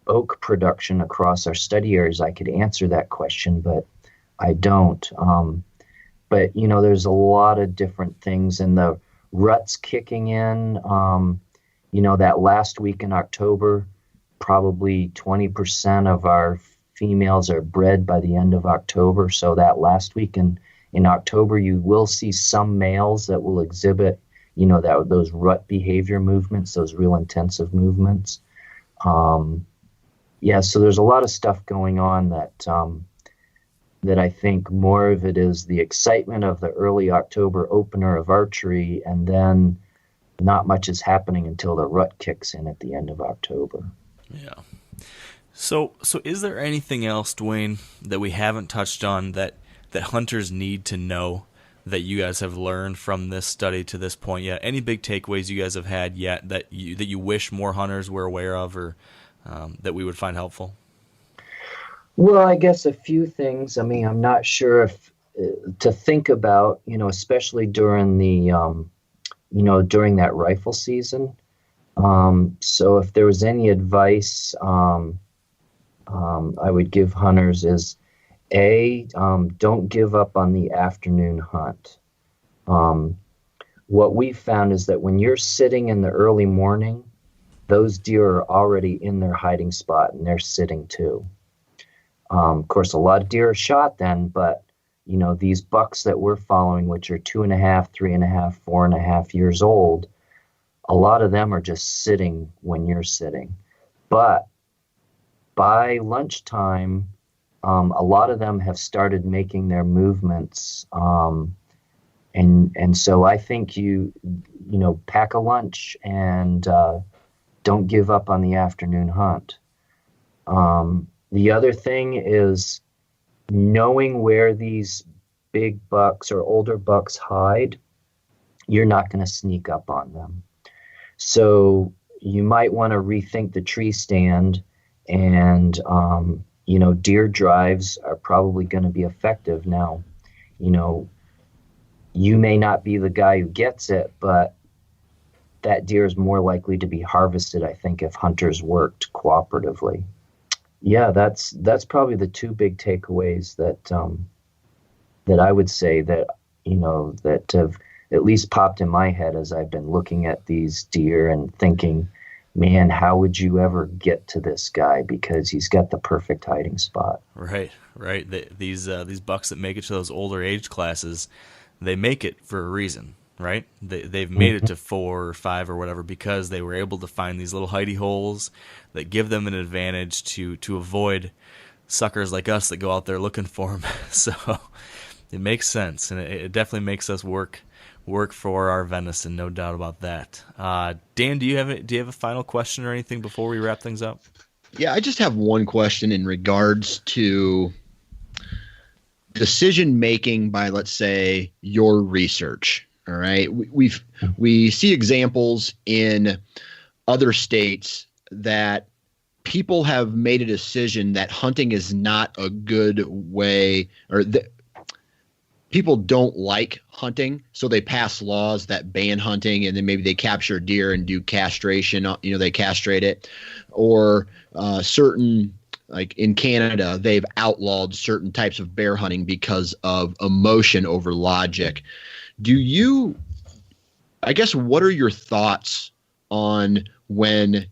Speaker 7: oak production across our study areas, I could answer that question, but I don't. But there's a lot of different things, and the rut's kicking in. That last week in October, probably 20% of our females are bred by the end of October. So that last week in October, you will see some males that will exhibit, those rut behavior movements, those real intensive movements. So there's a lot of stuff going on that I think more of it is the excitement of the early October opener of archery, and then not much is happening until the rut kicks in at the end of October.
Speaker 3: Yeah. So is there anything else, Duane, that we haven't touched on that hunters need to know that you guys have learned from this study to this point yet? Any big takeaways you guys have had yet that you wish more hunters were aware of, or that we would find helpful?
Speaker 7: Well, I guess a few things. I mean, I'm not sure if to think about, especially during the during that rifle season. So if there was any advice I would give hunters is, don't give up on the afternoon hunt. What we found is that when you're sitting in the early morning, those deer are already in their hiding spot and they're sitting too. Of course, a lot of deer are shot then, but these bucks that we're following, which are 2.5, 3.5, 4.5 years old, a lot of them are just sitting when you're sitting. But by lunchtime, a lot of them have started making their movements. And so I think you pack a lunch and don't give up on the afternoon hunt. The other thing is knowing where these big bucks or older bucks hide. You're not going to sneak up on them. So you might want to rethink the tree stand, and deer drives are probably going to be effective. Now, you may not be the guy who gets it, but that deer is more likely to be harvested, I think, if hunters worked cooperatively. Yeah, that's probably the two big takeaways that I would say that that have at least popped in my head as I've been looking at these deer and thinking, man, how would you ever get to this guy, because he's got the perfect hiding spot.
Speaker 3: Right. These bucks that make it to those older age classes, they make it for a reason, right? They've made it to 4 or 5 or whatever because they were able to find these little hidey holes that give them an advantage to avoid suckers like us that go out there looking for them. So it makes sense, and it definitely makes us work for our venison, no doubt about that. Dan, do you have a final question or anything before we wrap things up?
Speaker 4: Yeah, I just have one question in regards to decision making by, let's say, your research. All right, we see examples in other states that people have made a decision that hunting is not a good way, or people don't like hunting, so they pass laws that ban hunting, and then maybe they capture a deer and do castration. They castrate it, or certain, like in Canada, they've outlawed certain types of bear hunting because of emotion over logic. What are your thoughts on when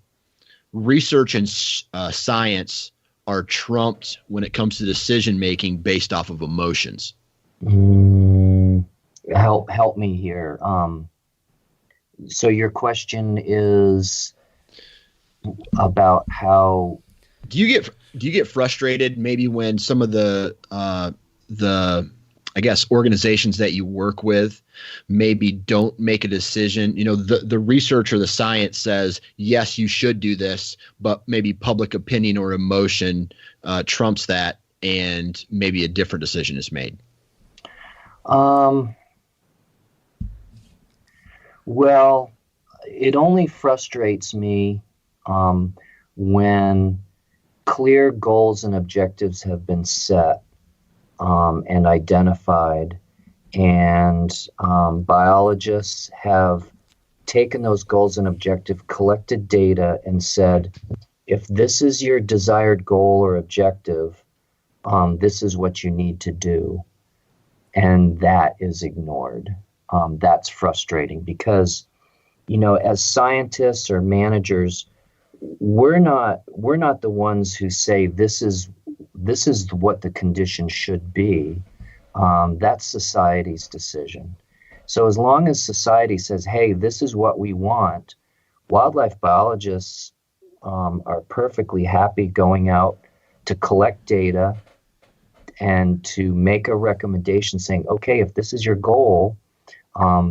Speaker 4: research and science are trumped when it comes to decision making based off of emotions?
Speaker 7: Help me here. So your question is about how
Speaker 4: do you get frustrated maybe when some of the I guess organizations that you work with maybe don't make a decision? The research or the science says, yes, you should do this, but maybe public opinion or emotion trumps that, and maybe a different decision is made.
Speaker 7: Well, it only frustrates me when clear goals and objectives have been set and identified, and biologists have taken those goals and objectives, collected data, and said, if this is your desired goal or objective, this is what you need to do. And that is ignored. That's frustrating because, as scientists or managers, we're not the ones who say this is what the condition should be. That's society's decision. So as long as society says, hey, this is what we want, wildlife biologists are perfectly happy going out to collect data and to make a recommendation saying, okay, if this is your goal,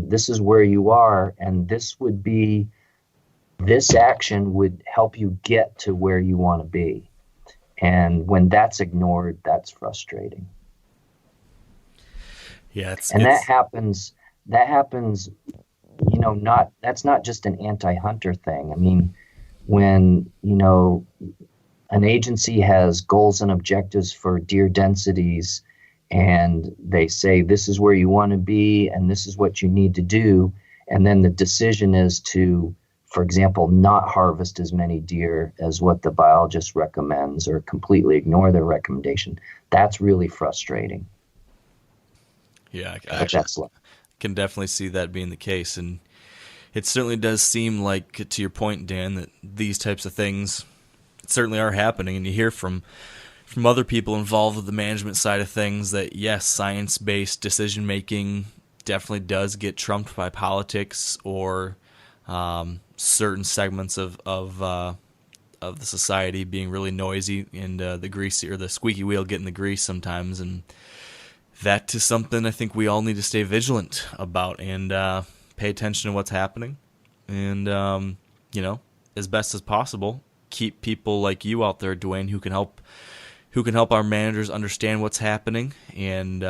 Speaker 7: this is where you are, and this action would help you get to where you want to be. And when that's ignored, that's frustrating.
Speaker 3: Yeah,
Speaker 7: that happens, that's not just an anti-hunter thing. I mean, when, an agency has goals and objectives for deer densities, and they say, this is where you want to be, and this is what you need to do. And then the decision is to, for example, not harvest as many deer as what the biologist recommends, or completely ignore their recommendation. That's really frustrating.
Speaker 3: Yeah, I can definitely see that being the case. And it certainly does seem like, to your point, Dan, that these types of things certainly are happening. And you hear from other people involved with the management side of things that, yes, science-based decision-making definitely does get trumped by politics or certain segments of the society being really noisy, and the greasy or the squeaky wheel getting the grease sometimes, and that is something I think we all need to stay vigilant about and pay attention to what's happening, and as best as possible, keep people like you out there, Duane, who can help our managers understand what's happening and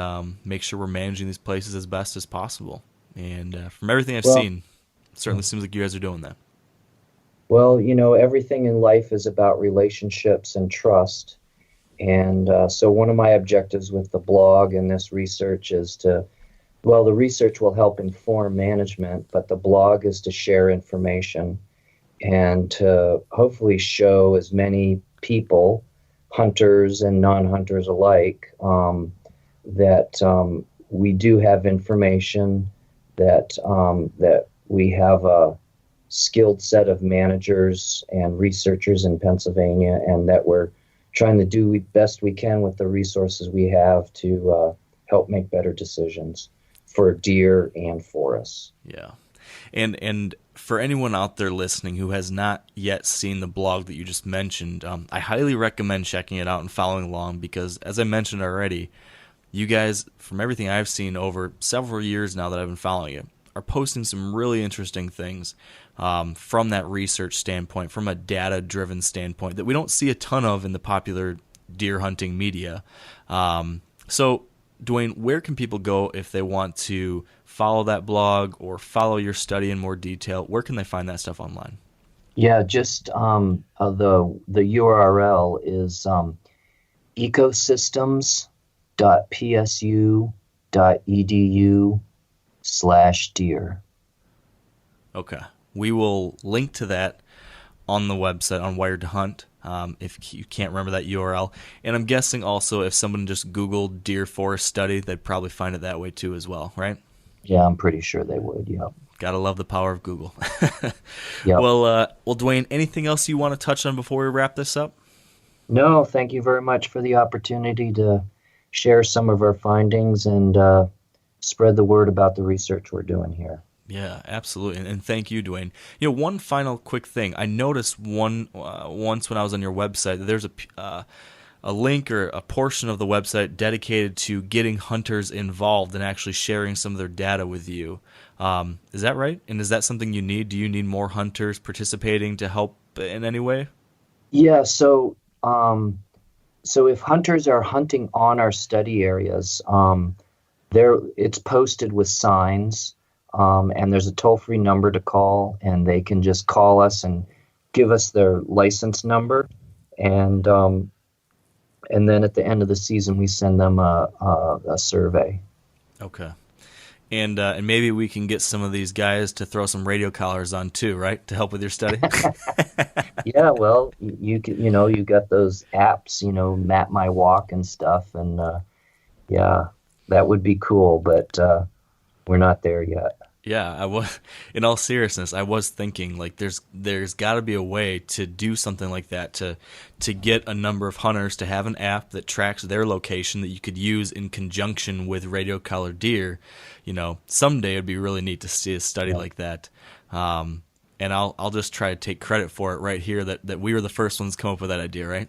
Speaker 3: make sure we're managing these places as best as possible. And from everything I've seen, it certainly seems like you guys are doing that.
Speaker 7: Well, everything in life is about relationships and trust. And so one of my objectives with the blog and this research is the research will help inform management, but the blog is to share information and to hopefully show as many people, hunters and non-hunters alike, that we do have information, that we have a skilled set of managers and researchers in Pennsylvania, and that we're trying to do the best we can with the resources we have to help make better decisions for deer and for us.
Speaker 3: Yeah. And for anyone out there listening who has not yet seen the blog that you just mentioned, I highly recommend checking it out and following along, because as I mentioned already, you guys, from everything I've seen over several years now that I've been following you, are posting some really interesting things from that research standpoint, from a data-driven standpoint that we don't see a ton of in the popular deer hunting media. So, Duane, where can people go if they want to follow that blog or follow your study in more detail? Where can they find that stuff online?
Speaker 7: Yeah, just the URL is ecosystems.psu.edu/deer.
Speaker 3: Okay. We will link to that on the website on Wired to Hunt, if you can't remember that URL. And I'm guessing also if someone just Googled deer forest study, they'd probably find it that way too as well, right?
Speaker 7: Yeah, I'm pretty sure they would, yep.
Speaker 3: Gotta love the power of Google.
Speaker 7: Yep.
Speaker 3: Well, Duane, anything else you want to touch on before we wrap this up?
Speaker 7: No, thank you very much for the opportunity to share some of our findings and spread the word about the research we're doing here.
Speaker 3: Yeah, absolutely, and thank you, Duane. One final quick thing. I noticed once when I was on your website that there's a link or a portion of the website dedicated to getting hunters involved and actually sharing some of their data with you. Is that right? And is that something you need? Do you need more hunters participating to help in any way?
Speaker 7: Yeah, so if hunters are hunting on our study areas, it's posted with signs. And there's a toll-free number to call, and they can just call us and give us their license number, and then at the end of the season we send them a survey.
Speaker 3: Okay, and maybe we can get some of these guys to throw some radio collars on too, right, to help with your study.
Speaker 7: Yeah, well, you got those apps, Map My Walk and stuff, and yeah, that would be cool, but we're not there yet.
Speaker 3: Yeah, in all seriousness, I was thinking like there's got to be a way to do something like that to get a number of hunters to have an app that tracks their location that you could use in conjunction with radio collared deer. Someday it'd be really neat to see a study like that. And I'll just try to take credit for it right here that we were the first ones to come up with that idea, right?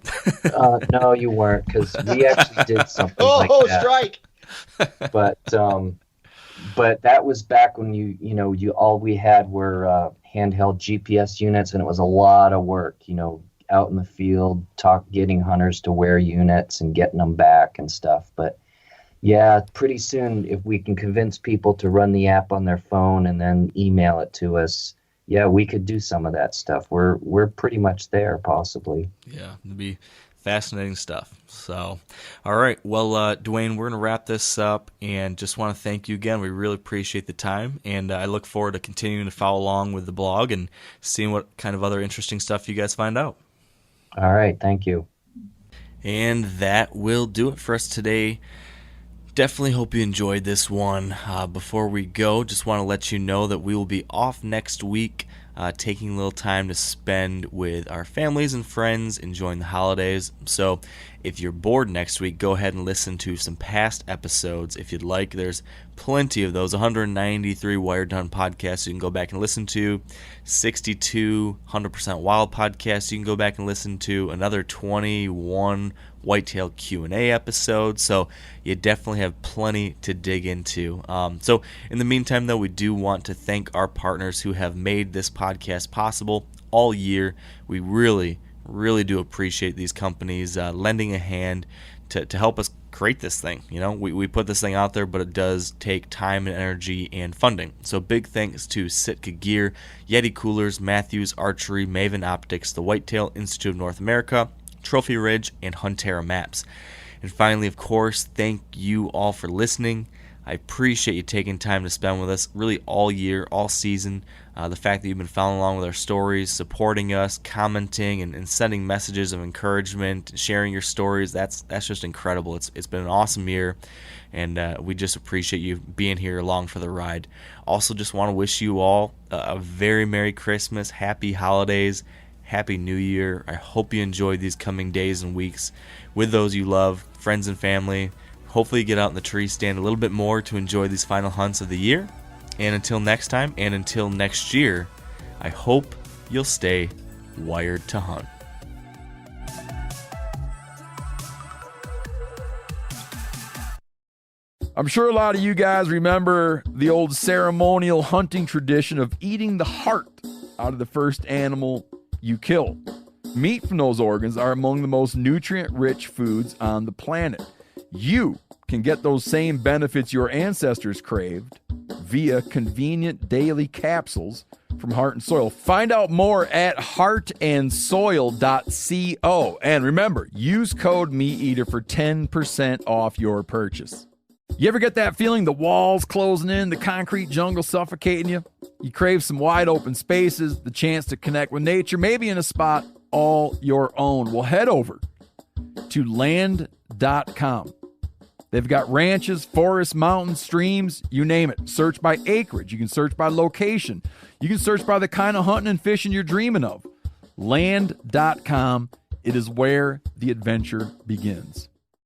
Speaker 7: No, you weren't, because we actually did something like that.
Speaker 4: Oh, strike!
Speaker 7: But that was back when you all we had were handheld GPS units, and it was a lot of work, out in the field, getting hunters to wear units and getting them back and stuff. But yeah, pretty soon, if we can convince people to run the app on their phone and then email it to us, yeah, we could do some of that stuff. We're pretty much there, possibly.
Speaker 3: Yeah, it'd be fascinating stuff. So, all right. Well, Duane, we're going to wrap this up and just want to thank you again. We really appreciate the time, and I look forward to continuing to follow along with the blog and seeing what kind of other interesting stuff you guys find out.
Speaker 7: All right. Thank you.
Speaker 3: And that will do it for us today. Definitely hope you enjoyed this one. Before we go, just want to let you know that we will be off next week, taking a little time to spend with our families and friends, enjoying the holidays. So If you're bored next week, go ahead and listen to some past episodes if you'd like. There's plenty of those, 193 Wired to Hunt podcasts you can go back and listen to, 62 100% Wild podcasts you can go back and listen to, another 21 whitetail Q&A episodes, so you definitely have plenty to dig into. So in the meantime, though, we do want to thank our partners who have made this podcast possible all year. We really do appreciate these companies lending a hand to help us create this thing. You know, we put this thing out there, but it does take time and energy and funding. So big thanks to Sitka Gear, Yeti Coolers, Matthews Archery, Movem Optics, the Whitetail Institute of North America, Trophy Ridge, and Huntera Maps. And finally, of course, thank you all for listening. I appreciate you taking time to spend with us really all year, all season. The fact that you've been following along with our stories, supporting us, commenting, and sending messages of encouragement, sharing your stories, that's just incredible. It's been an awesome year, and we just appreciate you being here along for the ride. Also, just want to wish you all a very Merry Christmas, Happy Holidays, Happy New Year. I hope you enjoy these coming days and weeks with those you love, friends and family. Hopefully you get out in the tree stand a little bit more to enjoy these final hunts of the year. And until next time, and until next year, I hope you'll stay wired to hunt.
Speaker 1: I'm sure a lot of you guys remember the old ceremonial hunting tradition of eating the heart out of the first animal you kill. Meat from those organs are among the most nutrient-rich foods on the planet. You can get those same benefits your ancestors craved via convenient daily capsules from Heart and Soil. Find out more at heartandsoil.co. And remember, use code MeatEater for 10% off your purchase. You ever get that feeling the walls closing in, the concrete jungle suffocating you? You crave some wide open spaces, the chance to connect with nature, maybe in a spot all your own. Well, head over to land.com. They've got ranches, forests, mountains, streams, you name it. Search by acreage. You can search by location. You can search by the kind of hunting and fishing you're dreaming of. Land.com. It is where the adventure begins.